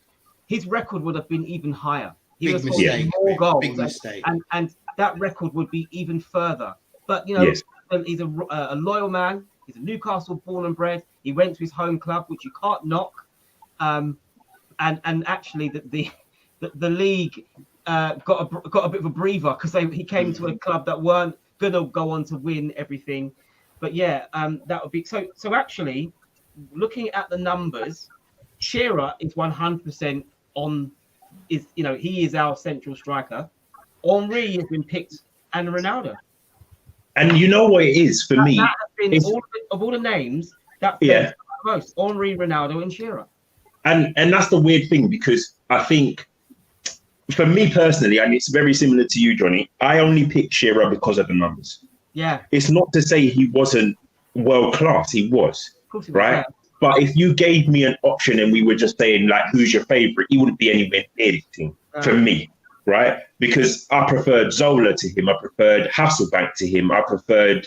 Speaker 1: his record would have been even higher. He would have scored more goals, and that record would be even further. But he's a loyal man. He's a Newcastle born and bred. He went to his home club, which you can't knock. And actually, the league got a bit of a breather, because he came to a club that weren't gonna go on to win everything. But that would be so. So actually, looking at the numbers, Shearer is 100% on. He is our central striker. Henry has been picked, and Ronaldo.
Speaker 3: And you know what it is for me?
Speaker 1: That has been of all the names that most Henry, Ronaldo, and Shearer.
Speaker 3: And that's the weird thing, because I think, for me personally, and it's very similar to you, Johnny, I only picked Shearer because of the numbers.
Speaker 1: Yeah.
Speaker 3: It's not to say he wasn't world class. He was, right? But if you gave me an option and we were just saying, like, who's your favorite, he wouldn't be anywhere near this team for me, right? Because I preferred Zola to him. I preferred Hasselbank to him. I preferred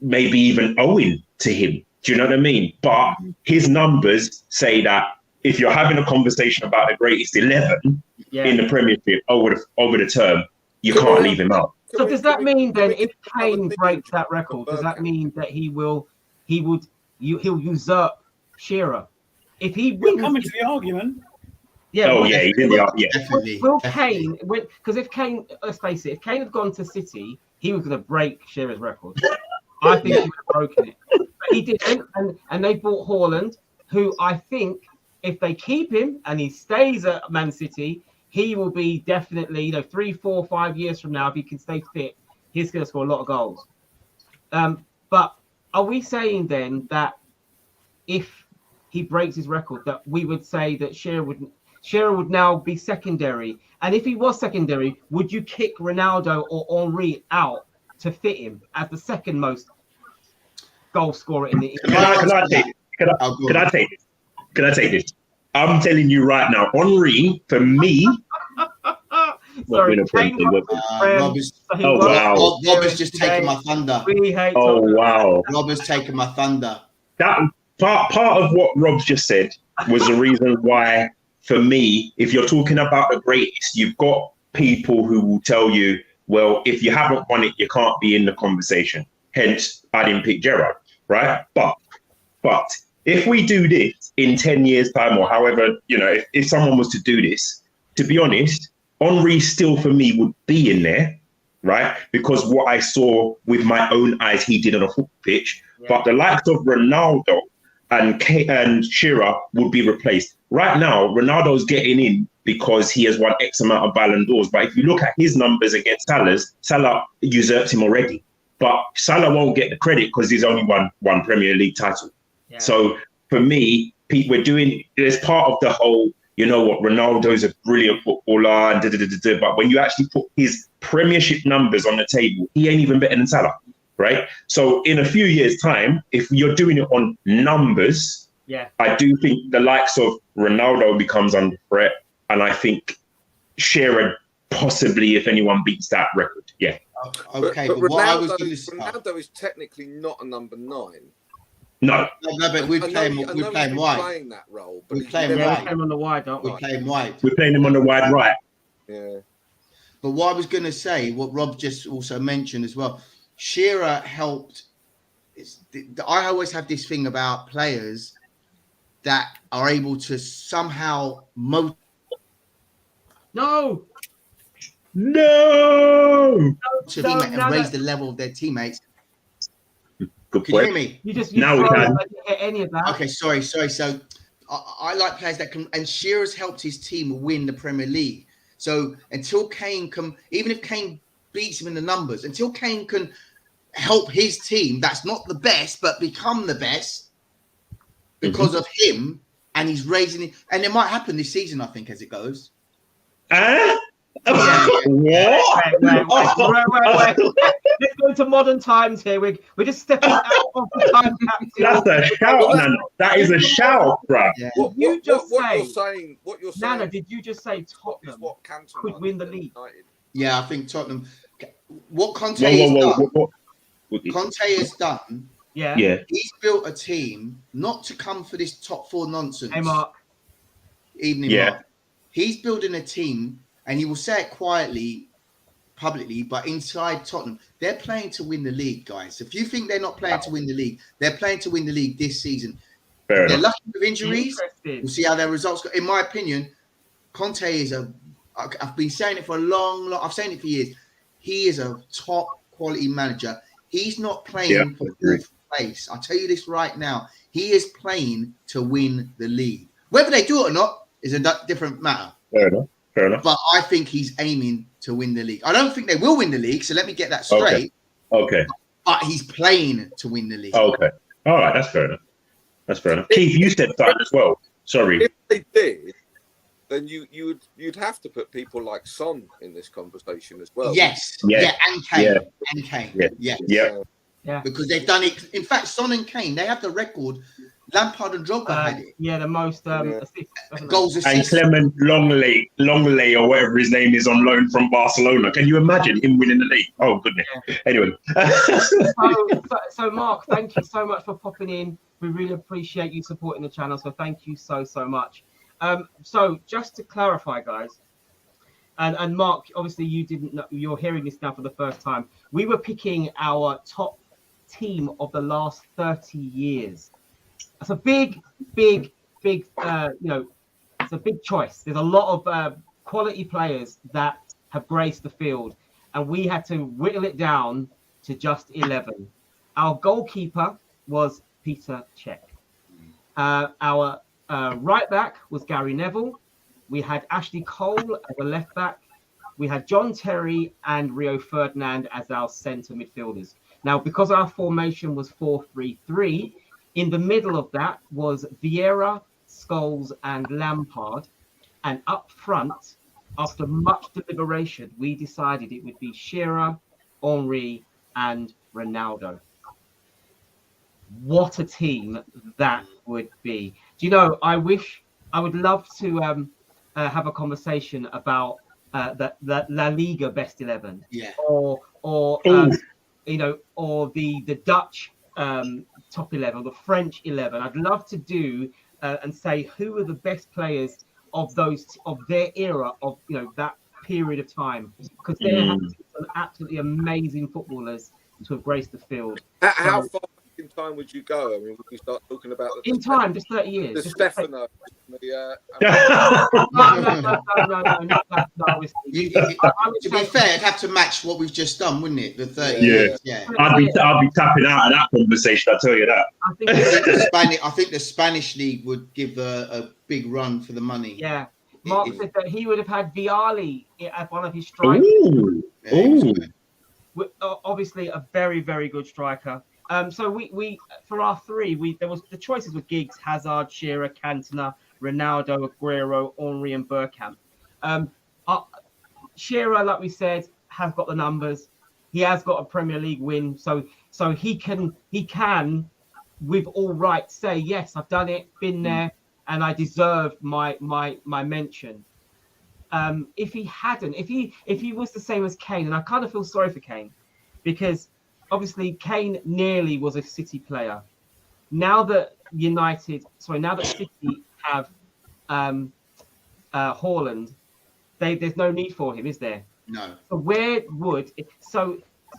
Speaker 3: maybe even Owen to him. Do you know what I mean? But his numbers say that if you're having a conversation about the greatest 11 in the Premiership over the term, you can't leave him out.
Speaker 1: So does that mean then, if Kane breaks that record, does that mean that he'll usurp Shearer? If he wins,
Speaker 5: come into the argument.
Speaker 1: Yeah.
Speaker 3: Oh yeah, he's in the argument.
Speaker 4: Definitely.
Speaker 1: Will Kane? Because if Kane, let's face it, if Kane had gone to City, he was going to break Shearer's record. I think he would have broken it, but he didn't. And they bought Haaland, who I think, if they keep him and he stays at Man City, he will be definitely, 3, 4, 5 years from now, if he can stay fit, he's going to score a lot of goals. But are we saying then that if he breaks his record, that we would say that Shearer would now be secondary? And if he was secondary, would you kick Ronaldo or Henry out to fit him as the second most goal scorer in the?
Speaker 3: Can I take this? I'm telling you right now, Henry, for me.
Speaker 1: Sorry,
Speaker 4: Rob is just taking my thunder. Rob has taken my thunder.
Speaker 3: That part of what Rob's just said was the reason why, for me, if you're talking about the greatest, you've got people who will tell you, well, if you haven't won it, you can't be in the conversation. Hence, I didn't pick Gerrard, right? But if we do this in 10 years' time, or however, if someone was to do this, to be honest, Henry still for me would be in there, right? Because what I saw with my own eyes, he did on a football pitch. Yeah. But the likes of Ronaldo and Shearer would be replaced. Right now, Ronaldo's getting in because he has won X amount of Ballon d'Ors. But if you look at his numbers against Salah's, Salah usurped him already. But Salah won't get the credit because he's only won one Premier League title. Yeah. So for me, Pete, there's part of the whole, Ronaldo's a brilliant footballer, but when you actually put his Premiership numbers on the table, he ain't even better than Salah, right? So in a few years' time, if you're doing it on numbers, I do think the likes of Ronaldo becomes under threat, and I think Shearer possibly, if anyone beats that record,
Speaker 4: Okay, but
Speaker 2: what I was going to say, Ronaldo is technically not a number 9.
Speaker 3: No,
Speaker 4: but we're playing wide.
Speaker 2: Playing that role, but
Speaker 4: we're playing wide.
Speaker 1: On the wide, aren't we?
Speaker 4: We're playing wide.
Speaker 3: We're playing him on the wide right.
Speaker 2: Yeah.
Speaker 4: But what I was going to say, what Rob just also mentioned as well, Shearer helped. I always have this thing about players. that are able to somehow
Speaker 1: No,
Speaker 3: No.
Speaker 4: motivate and
Speaker 1: now
Speaker 4: raise
Speaker 1: that
Speaker 4: the level of their teammates.
Speaker 3: Good
Speaker 4: Can you hear
Speaker 3: point.
Speaker 4: me?
Speaker 1: you
Speaker 3: Now we
Speaker 1: froze.
Speaker 3: can.
Speaker 1: I didn't get any of that.
Speaker 4: Okay, sorry. So I like players that can, and Shearer's helped his team win the Premier League. So until Kane can, even if Kane beats him in the numbers, until Kane can help his team, that's not the best, but become the best because of him, and he's raising it. And it might happen this season, I think, as it goes.
Speaker 3: Ah?
Speaker 4: Yeah.
Speaker 3: What?
Speaker 1: Wait. Let's go into modern times here. We're just stepping out of the time capsule.
Speaker 3: That's a shout, Nana. That is a shout, bruh.
Speaker 4: Yeah.
Speaker 2: What
Speaker 1: you're
Speaker 2: you're
Speaker 1: saying, Nana,
Speaker 2: saying
Speaker 1: did you just say
Speaker 2: is
Speaker 1: Tottenham
Speaker 2: what Cantona
Speaker 1: could win the league?
Speaker 2: United.
Speaker 4: Yeah, I think Tottenham. What Conte
Speaker 3: Whoa.
Speaker 4: Conte has done.
Speaker 1: Yeah.
Speaker 3: Yeah.
Speaker 4: He's built a team not to come for this top four nonsense.
Speaker 1: Hey, Mark.
Speaker 4: Evening,
Speaker 3: Yeah.
Speaker 4: Mark. He's building a team, and he will say it quietly, publicly, but inside Tottenham, they're playing to win the league, guys. If you think they're not playing to win the league, they're playing to win the league this season.
Speaker 3: Fair
Speaker 4: They're
Speaker 3: enough.
Speaker 4: lucky with injuries. We'll see how their results go. In my opinion, Conte is I've been saying it for a long, I've saying it for years. He is a top quality manager. He's not playing for fourth place. I'll tell you this right now. He is playing to win the league. Whether they do it or not is a different matter.
Speaker 3: Fair enough.
Speaker 4: But I think he's aiming to win the league. I don't think they will win the league, so let me get that straight.
Speaker 3: Okay.
Speaker 4: But he's playing to win the league.
Speaker 3: Okay. All right. That's fair enough. Keith, you said that as well. Sorry.
Speaker 2: If they did, then you'd have to put people like Son in this conversation as well.
Speaker 4: Yes.
Speaker 3: Yeah.
Speaker 4: Yeah. And Kane.
Speaker 3: Yeah.
Speaker 4: And Kane.
Speaker 3: Yeah.
Speaker 4: Yes.
Speaker 1: Yeah.
Speaker 4: Because they've done it. In fact, Son and Kane, they have the record. Lampard and Drogba had it.
Speaker 1: Yeah, the most assists.
Speaker 4: Goals,
Speaker 3: And
Speaker 4: assists.
Speaker 3: Clement Longley, or whatever his name is, on loan from Barcelona. Can you imagine him winning the league? Oh, goodness.
Speaker 1: Yeah.
Speaker 3: Anyway.
Speaker 1: So, Mark, thank you so much for popping in. We really appreciate you supporting the channel. So thank you so much. So just to clarify, guys, and Mark, obviously you didn't know, you're hearing this now for the first time. We were picking our top team of the last 30 years. That's a big, it's a big choice. There's a lot of quality players that have graced the field, and we had to whittle it down to just 11. Our goalkeeper was Peter Cech. Our right back was Gary Neville. We had Ashley Cole as a left back. We had John Terry and Rio Ferdinand as our centre midfielders. Now, because our formation was 4-3-3, in the middle of that was Vieira, Scholes, and Lampard. And up front, after much deliberation, we decided it would be Shearer, Henry, and Ronaldo. What a team that would be. Do you know, I would love to have a conversation about that La Liga best 11.
Speaker 4: Yeah.
Speaker 1: Or the Dutch top 11, the French 11. I'd love to do and say who are the best players of their era, of that period of time, because there have been some absolutely amazing footballers to have graced the field.
Speaker 2: How far back in time would you go? I mean, would we start talking about
Speaker 1: just 30 years?
Speaker 2: The Stefano.
Speaker 1: No, not that.
Speaker 4: To be fair, it'd have to match what we've just done, wouldn't it? The 30 years. Yeah.
Speaker 3: I'd be tapping out of that conversation, I'll tell you that.
Speaker 4: I think the Spanish league would give a big run for the money.
Speaker 1: Yeah. Mark said that he would have had Vialli as one of his strikers. Obviously a very, very good striker. So we for our three, the choices were Giggs, Hazard, Shearer, Cantona, Ronaldo, Aguero, Henry, and Bergkamp. Shearer, like we said, has got the numbers. He has got a Premier League win, so he can with all right say, yes, I've done it, been there, and I deserve my mention. If he hadn't, if he was the same as Kane, and I kind of feel sorry for Kane, because obviously Kane nearly was a City player. Now that City have Haaland, there's no need for him, is there?
Speaker 4: No.
Speaker 1: So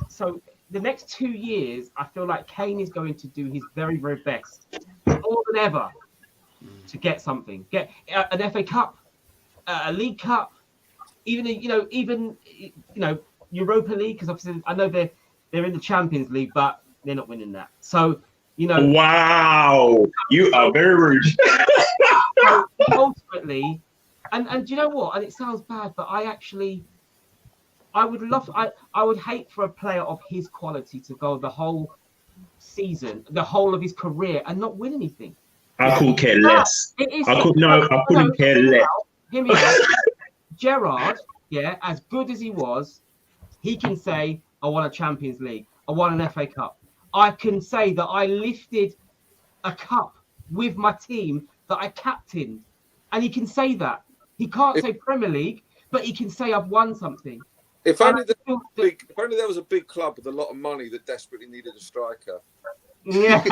Speaker 1: so the next 2 years, I feel like Kane is going to do his very, very best, more than ever, to get something. Get an FA Cup, a League Cup, even Europa League, because obviously I know they're in the Champions League, but they're not winning that. So
Speaker 3: wow, you are very rude.
Speaker 1: So ultimately, and do you know what? And it sounds bad, but I would hate for a player of his quality to go the whole season, the whole of his career, and not win anything.
Speaker 3: I couldn't care less. I couldn't care less.
Speaker 1: Hear me out. Gerrard, as good as he was, he can say, I won a Champions League, I won an FA Cup. I can say that I lifted a cup with my team that I captained. And he can say that. He can't say Premier League, but he can say I've won something.
Speaker 2: If only there was a big club with a lot of money that desperately needed a striker.
Speaker 1: Yeah.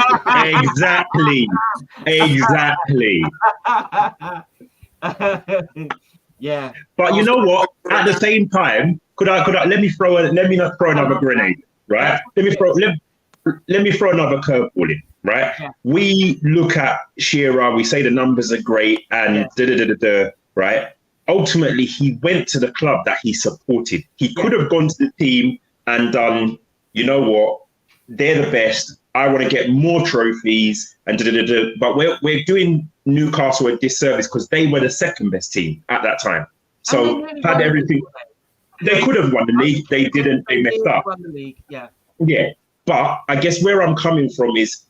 Speaker 3: Exactly.
Speaker 1: Yeah.
Speaker 3: But you know what? At the same time, could I let me not throw another grenade, right? Let me throw another curveball in, right?
Speaker 1: Yeah.
Speaker 3: We look at Shearer, we say the numbers are great and right? Ultimately, he went to the club that he supported. He could have gone to the team and done, you know what? They're the best. I want to get more trophies and but we're doing Newcastle a disservice because they were the second best team at that time. So had everything. They could have won the league. They didn't. They messed up.
Speaker 1: Won the league. Yeah.
Speaker 3: But I guess where I'm coming from is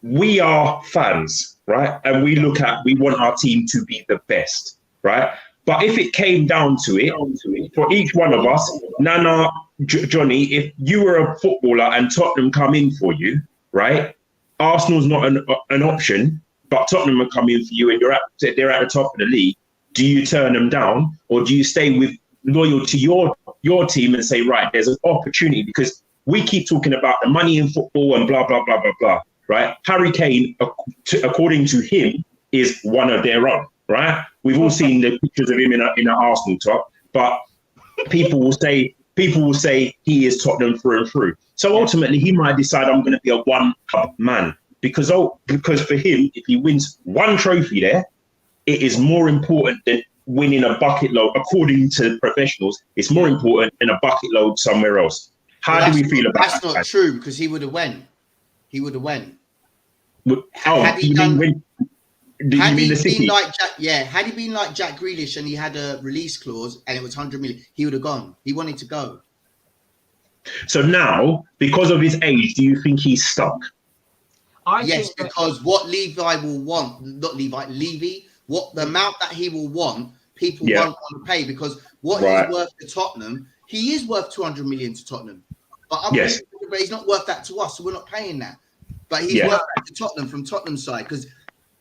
Speaker 3: we are fans, right? And we want our team to be the best, right? But if it came down to it, for each one of us, Nana, Johnny, if you were a footballer and Tottenham come in for you, right? Arsenal's not an option, but Tottenham are coming for you and they're at the top of the league. Do you turn them down, or do you stay loyal to your team and say, right, there's an opportunity? Because we keep talking about the money in football and blah, blah, blah, blah, blah, right? Harry Kane, according to him, is one of their own, right? We've all seen the pictures of him in an Arsenal top, but people will say he is Tottenham through and through. So ultimately, he might decide I'm going to be a one-cup man because for him, if he wins one trophy there, it is more important than winning a bucket load. According to professionals, it's more important than a bucket load somewhere else. How do we feel about that?
Speaker 4: That's not true because he would have went.
Speaker 3: Had he been
Speaker 4: like Jack Grealish and he had a release clause and it was 100 million, he would have gone. He wanted to go.
Speaker 3: So now, because of his age, do you think he's stuck?
Speaker 4: Yes, because what Levi will want, what the amount that he will want, people won't want to pay because what he's worth to Tottenham, he is worth 200 million to Tottenham. But he's not worth that to us, so we're not paying that. But he's worth that to Tottenham from Tottenham's side because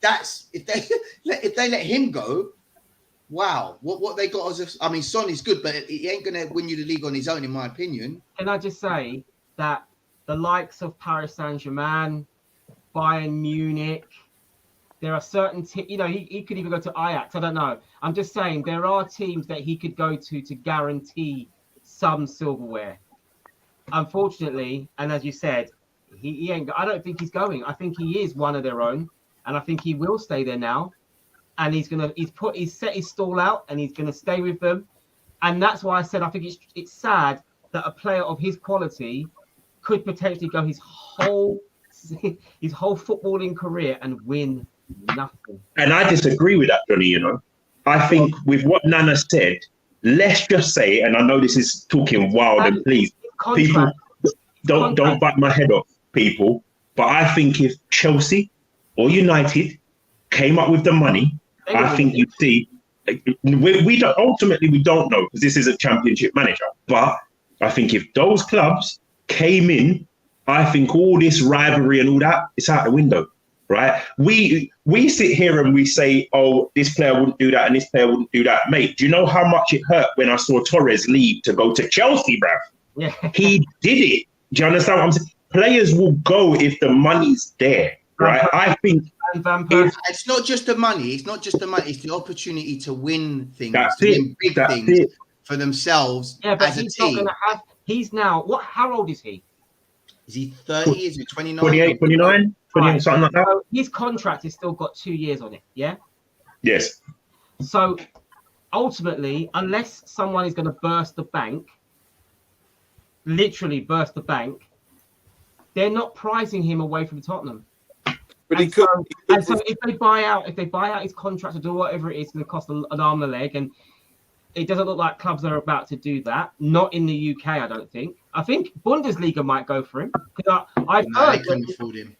Speaker 4: that's if they let him go. Wow, what they got Son is good, but he ain't gonna win you the league on his own, in my opinion.
Speaker 1: Can I just say that the likes of Paris Saint-Germain, Bayern Munich, there are certain he could even go to Ajax. I don't know. I'm just saying there are teams that he could go to guarantee some silverware. Unfortunately, and as you said, he ain't. I don't think he's going. I think he is one of their own, and I think he will stay there now. And he's set his stall out, and he's gonna stay with them. And that's why I said I think it's sad that a player of his quality could potentially go his whole footballing career and win nothing.
Speaker 3: And I disagree with that, Johnny. I think with what Nana said, let's just say, and I know this is talking wild, and please, people don't bite my head off, people. But I think if Chelsea or United came up with the money, I think you'd see. We don't know because this is a Championship manager. But I think if those clubs came in, I think all this rivalry and all that is out the window, right? We sit here and we say, oh, this player wouldn't do that and this player wouldn't do that. Mate, do you know how much it hurt when I saw Torres leave to go to Chelsea, bruv?
Speaker 1: Yeah.
Speaker 3: He did it. Do you understand what I'm saying? Players will go if the money's there, right? I think
Speaker 4: it's not just the money. It's not just the money. It's the opportunity to win things, win big things for themselves.
Speaker 1: Yeah, but
Speaker 4: as
Speaker 1: he's
Speaker 4: a team.
Speaker 1: not going to have. He's now what? How old is he?
Speaker 4: Is he 30? Is he 29?
Speaker 3: 28, 29? 20 something like that.
Speaker 1: So his contract has still got 2 years on it. Yeah.
Speaker 3: Yes.
Speaker 1: So ultimately, unless someone is going to burst the bank, literally burst the bank, they're not prizing him away from Tottenham.
Speaker 2: But
Speaker 1: and so if they buy out his contract or do whatever it is, it's going to cost an arm and a leg, and it doesn't look like clubs are about to do that. Not in the UK, I don't think. I think Bundesliga might go for him because I heard
Speaker 4: couldn't afford him.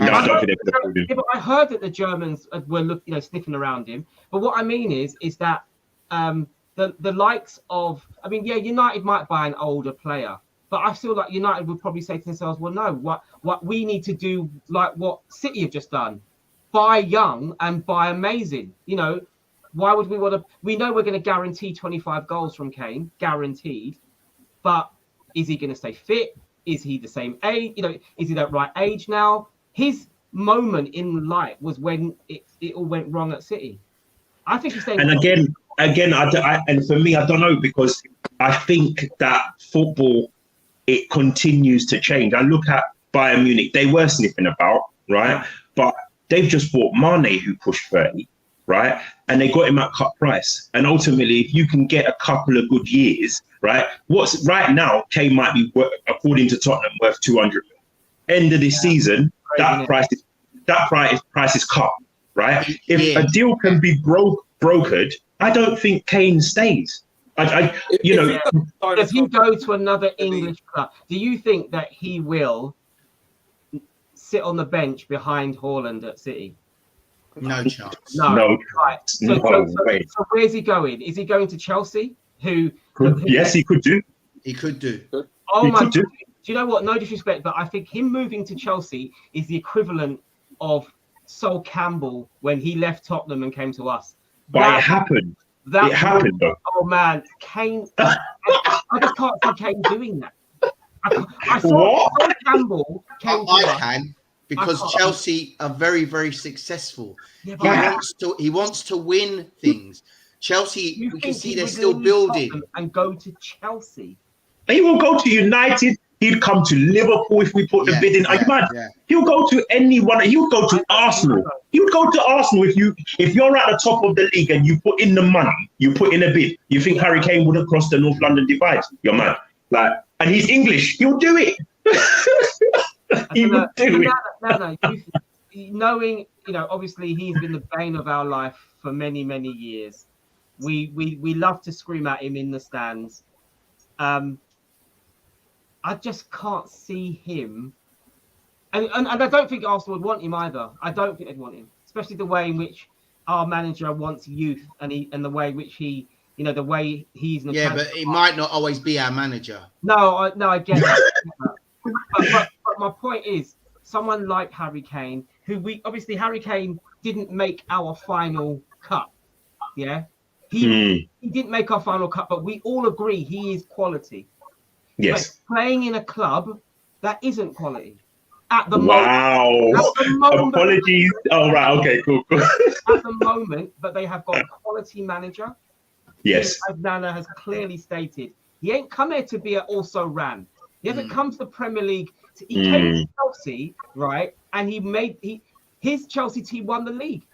Speaker 3: No, I don't think they could afford him.
Speaker 1: Yeah, but I heard that the Germans were sniffing around him. But what I mean is that the likes of, I mean, yeah, United might buy an older player, but I feel like United would probably say to themselves, well, no, what we need to do, like what City have just done, buy young and buy amazing. You know, why would we want to? We know we're going to guarantee 25 goals from Kane, guaranteed. But is he going to stay fit? Is he the same age? You know, is he that right age now? His moment in life was when it all went wrong at City. I think he's staying.
Speaker 3: And again, and for me, I don't know, because I think that football, it continues to change. I look at Bayern Munich; they were sniffing about, right? Yeah. But they've just bought Mane, who pushed 30, right? And they got him at cut price. And ultimately, if you can get a couple of good years, right? What's right now, Kane might be, according to Tottenham, worth 200. End of this season, that price is cut, right? If a deal can be brokered, I don't think Kane stays. Does
Speaker 1: he go to another English club? Do you think that he will sit on the bench behind Haaland at City?
Speaker 4: No chance.
Speaker 1: No. Right. So where's he going? Is he going to Chelsea?
Speaker 3: Yes, he could do.
Speaker 4: He could do.
Speaker 1: Oh my God. Do you know what? No disrespect, but I think him moving to Chelsea is the equivalent of Sol Campbell when he left Tottenham and came to us.
Speaker 3: But it happened. It happened, though.
Speaker 1: Oh man, Kane! I just can't see Kane doing that. I saw Sol Campbell came to us.
Speaker 4: I can, because Chelsea are very, very successful.
Speaker 1: Yeah,
Speaker 4: he wants to win things. Chelsea, we can see they're still building.
Speaker 1: And go to Chelsea.
Speaker 3: He will go to United. He'd come to Liverpool if we put the bid in. Are you mad? Yeah. He'll go to anyone. He'll go to Arsenal. He would go to Arsenal if you're at the top of the league and you put in the money, you put in a bid. You think Harry Kane would have crossed the North London divide? You're mad. And he's English. He'll do it. He would do it.
Speaker 1: No. Knowing, obviously he's been the bane of our life for many, many years. We love to scream at him in the stands. I just can't see him, and I don't think Arsenal would want him either. I don't think they'd want him, especially the way in which our manager wants youth, and the way in which he, the way he's.
Speaker 4: Yeah, but it might not always be our manager.
Speaker 1: No, I get that. but my point is, someone like Harry Kane, who Harry Kane didn't make our final cut. Yeah, he didn't make our final cut, but we all agree he is quality.
Speaker 3: Yes.
Speaker 1: But playing in a club that isn't quality at the
Speaker 3: moment. Apologies. Oh, right. Okay, cool.
Speaker 1: At the moment, but they have got a quality manager.
Speaker 3: Yes.
Speaker 1: As Nana has clearly stated, he ain't come here to be an also ran. He hasn't come to the Premier League. He came to Chelsea, right? And his Chelsea team won the league.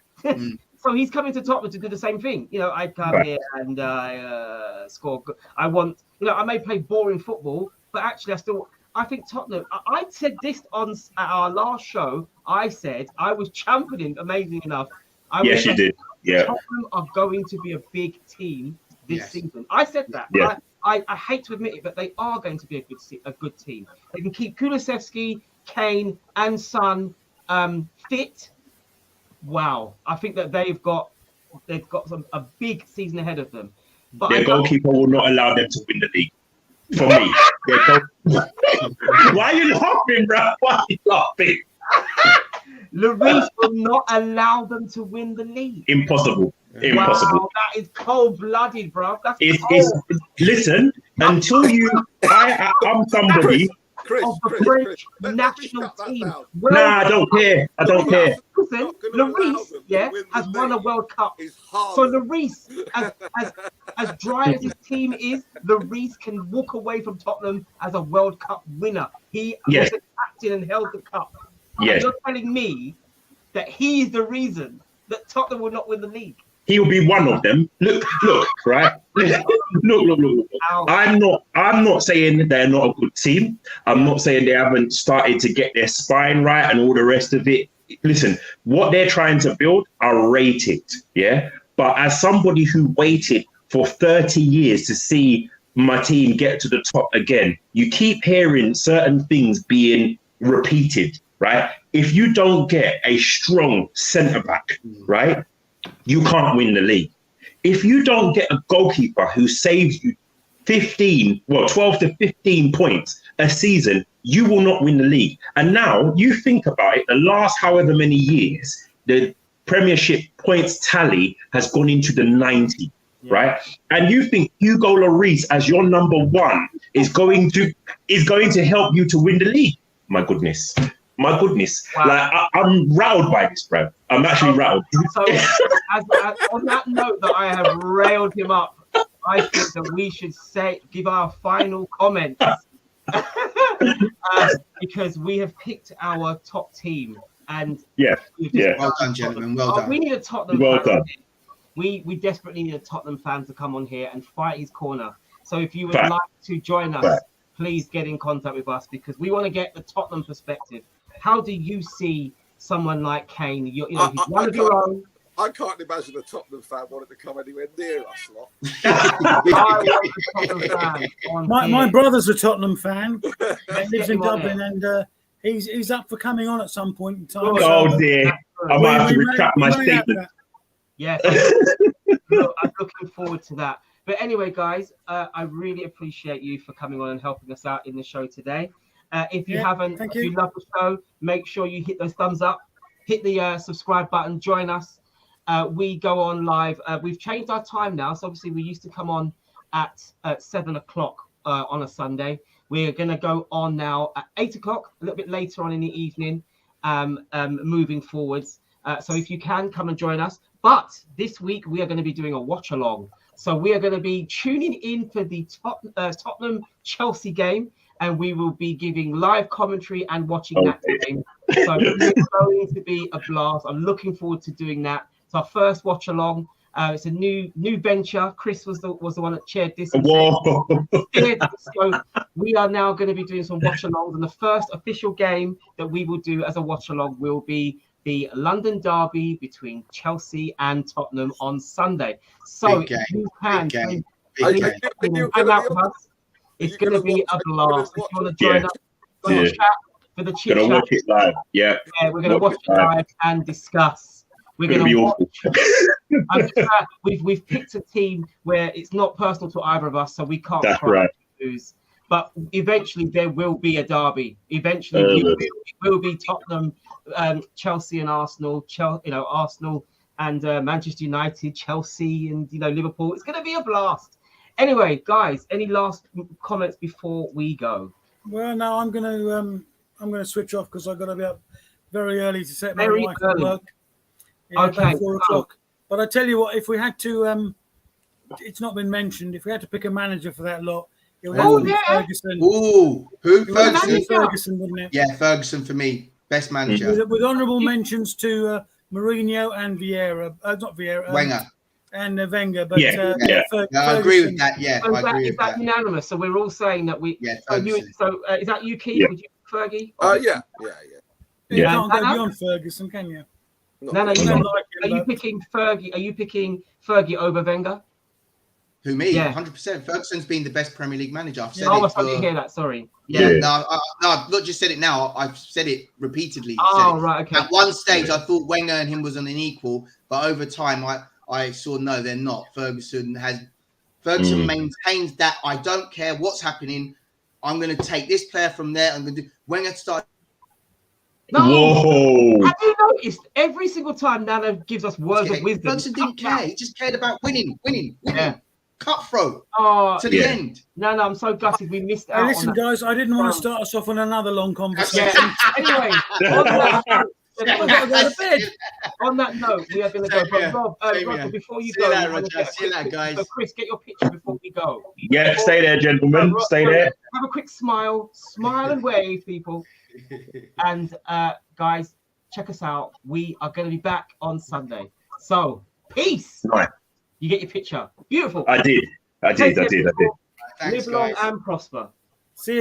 Speaker 1: So he's coming to Tottenham to do the same thing. I come here and I score. I may play boring football, but actually I think Tottenham, I said this at our last show. I said I was championing, amazing enough.
Speaker 3: Yes, you did. Yeah.
Speaker 1: Tottenham are going to be a big team this season. I said that.
Speaker 3: Yeah.
Speaker 1: I hate to admit it, but they are going to be a good team. They can keep Kulusevski, Kane, and Son fit. Wow, I think that they've got a big season ahead of them. But
Speaker 3: their goalkeeper will not allow them to win the league. For me, why are you laughing, bro? Why are you laughing?
Speaker 1: Lloris will not allow them to win the league.
Speaker 3: Impossible.
Speaker 1: Wow, that is cold-blooded, bro.
Speaker 3: Listen, until I'm somebody.
Speaker 1: Chris, French national team.
Speaker 3: I don't care.
Speaker 1: Listen, Lloris, has won a World Cup. So Lloris, as dry as his team is, Lloris can walk away from Tottenham as a World Cup winner. He was the captain and held the cup.
Speaker 3: Yes.
Speaker 1: You're telling me that he is the reason that Tottenham will not win the league.
Speaker 3: He'll be one of them. Look, right? Look. I'm not saying they're not a good team. I'm not saying they haven't started to get their spine right and all the rest of it. Listen, what they're trying to build, I rate it. Yeah. But as somebody who waited for 30 years to see my team get to the top again, you keep hearing certain things being repeated, right? If you don't get a strong centre back, right, you can't win the league. If you don't get a goalkeeper who saves you 12 to 15 points a season, you will not win the league. And now you think about it, the last however many years, the Premiership points tally has gone into the 90, right? And you think Hugo Lloris as your number one is going to help you to win the league? My goodness. Wow. Like I'm rattled by this, bro. I'm actually rattled.
Speaker 1: So, on that note that I have railed him up, I think that we should give our final comments because we have picked our top team, and
Speaker 4: well done, gentlemen. Well done.
Speaker 1: We need a Tottenham.
Speaker 3: Well done.
Speaker 1: We desperately need a Tottenham fan to come on here and fight his corner. So if you would like to join us, please get in contact with us because we want to get the Tottenham perspective. How do you see someone like Kane? He's one of your own.
Speaker 2: I can't imagine a Tottenham fan wanting to come anywhere near us lot.
Speaker 5: My brother's a Tottenham fan. He lives in Dublin, and he's up for coming on at some point in time.
Speaker 3: Oh dear, I might have to retract my statement.
Speaker 1: Yeah, I'm looking forward to that. But anyway, guys, I really appreciate you for coming on and helping us out in the show today. If you love the show, make sure you hit those thumbs up, hit the subscribe button, join us. We go on live. We've changed our time now. So obviously we used to come on at 7 o'clock on a Sunday. We're going to go on now at 8 o'clock, a little bit later on in the evening, moving forwards. So if you can, come and join us. But this week we are going to be doing a watch along. So we are going to be tuning in for the Tottenham Chelsea game. And we will be giving live commentary and watching that game. So it's going to be a blast. I'm looking forward to doing that. It's our first watch along. It's a new venture. Chris was the one that chaired this. So we are now going to be doing some watch alongs. And the first official game that we will do as a watch along will be the London derby between Chelsea and Tottenham on Sunday. So if you can, hang out with us. It's going to be a blast. If you want to join us, chat for the chit chat.
Speaker 3: Watch it live. Yeah,
Speaker 1: we're going to watch it live and discuss. We're going to watch. We've picked a team where it's not personal to either of us, so we can't lose. But eventually there will be a derby. Eventually it will be Tottenham, Chelsea, and Arsenal. Arsenal and Manchester United, Chelsea, and Liverpool. It's going to be a blast. Anyway, guys, any last comments before we go?
Speaker 5: Well, no, I'm going to switch off because I've got to be up very early to set my wife at work. Yeah,
Speaker 1: okay.
Speaker 5: 4 o'clock. But I tell you what, if we had to, it's not been mentioned. If we had to pick a manager for that lot, it would have to be Ferguson.
Speaker 4: Ooh, who? Ferguson.
Speaker 5: Ferguson, wouldn't it?
Speaker 4: Yeah, Ferguson for me, best manager.
Speaker 5: With honourable mentions to Mourinho and Vieira, not Vieira,
Speaker 4: Wenger.
Speaker 5: And Wenger, but
Speaker 4: I agree with that. Yeah,
Speaker 1: so is that unanimous? So we're all saying that we.
Speaker 4: Yeah.
Speaker 1: So is that you, Keith?
Speaker 3: Yeah.
Speaker 1: Would you, Fergie?
Speaker 2: Yeah.
Speaker 5: You can't go beyond Ferguson, can you?
Speaker 1: No. You don't like him, Are you picking Fergie? Are you picking Fergie over Wenger?
Speaker 4: Who, me? Yeah, 100%. Ferguson's been the best Premier League manager. I've said
Speaker 1: I didn't hear that. Sorry.
Speaker 4: Yeah. No, I've not just said it now. I've said it repeatedly.
Speaker 1: Right. Okay.
Speaker 4: At one stage, I thought Wenger and him was on an equal, but over time, I saw no, they're not. Ferguson maintains that I don't care what's happening. I'm going to take this player from there. I'm going to do Wenger start.
Speaker 1: No,
Speaker 3: whoa!
Speaker 1: Have you noticed every single time Nana gives us words of wisdom?
Speaker 4: Ferguson didn't care. He just cared about winning.
Speaker 1: Yeah.
Speaker 4: Cutthroat to the end.
Speaker 1: No, I'm so gutted we missed out.
Speaker 5: Listen, guys, I didn't want to start us off on another long conversation.
Speaker 1: Anyway, I've got to go to bed. On that note, we are going to go. But Rob, before you
Speaker 4: See
Speaker 1: go,
Speaker 4: you later, Roger. See you later, guys.
Speaker 1: So Chris, get your picture before we go.
Speaker 3: Yeah, stay there, gentlemen. Stay there.
Speaker 1: Have a quick smile and wave, people. And guys, check us out. We are going to be back on Sunday. So, peace.
Speaker 3: Right.
Speaker 1: You get your picture. Beautiful.
Speaker 3: I did.
Speaker 1: Live long
Speaker 4: Thanks,
Speaker 1: and prosper.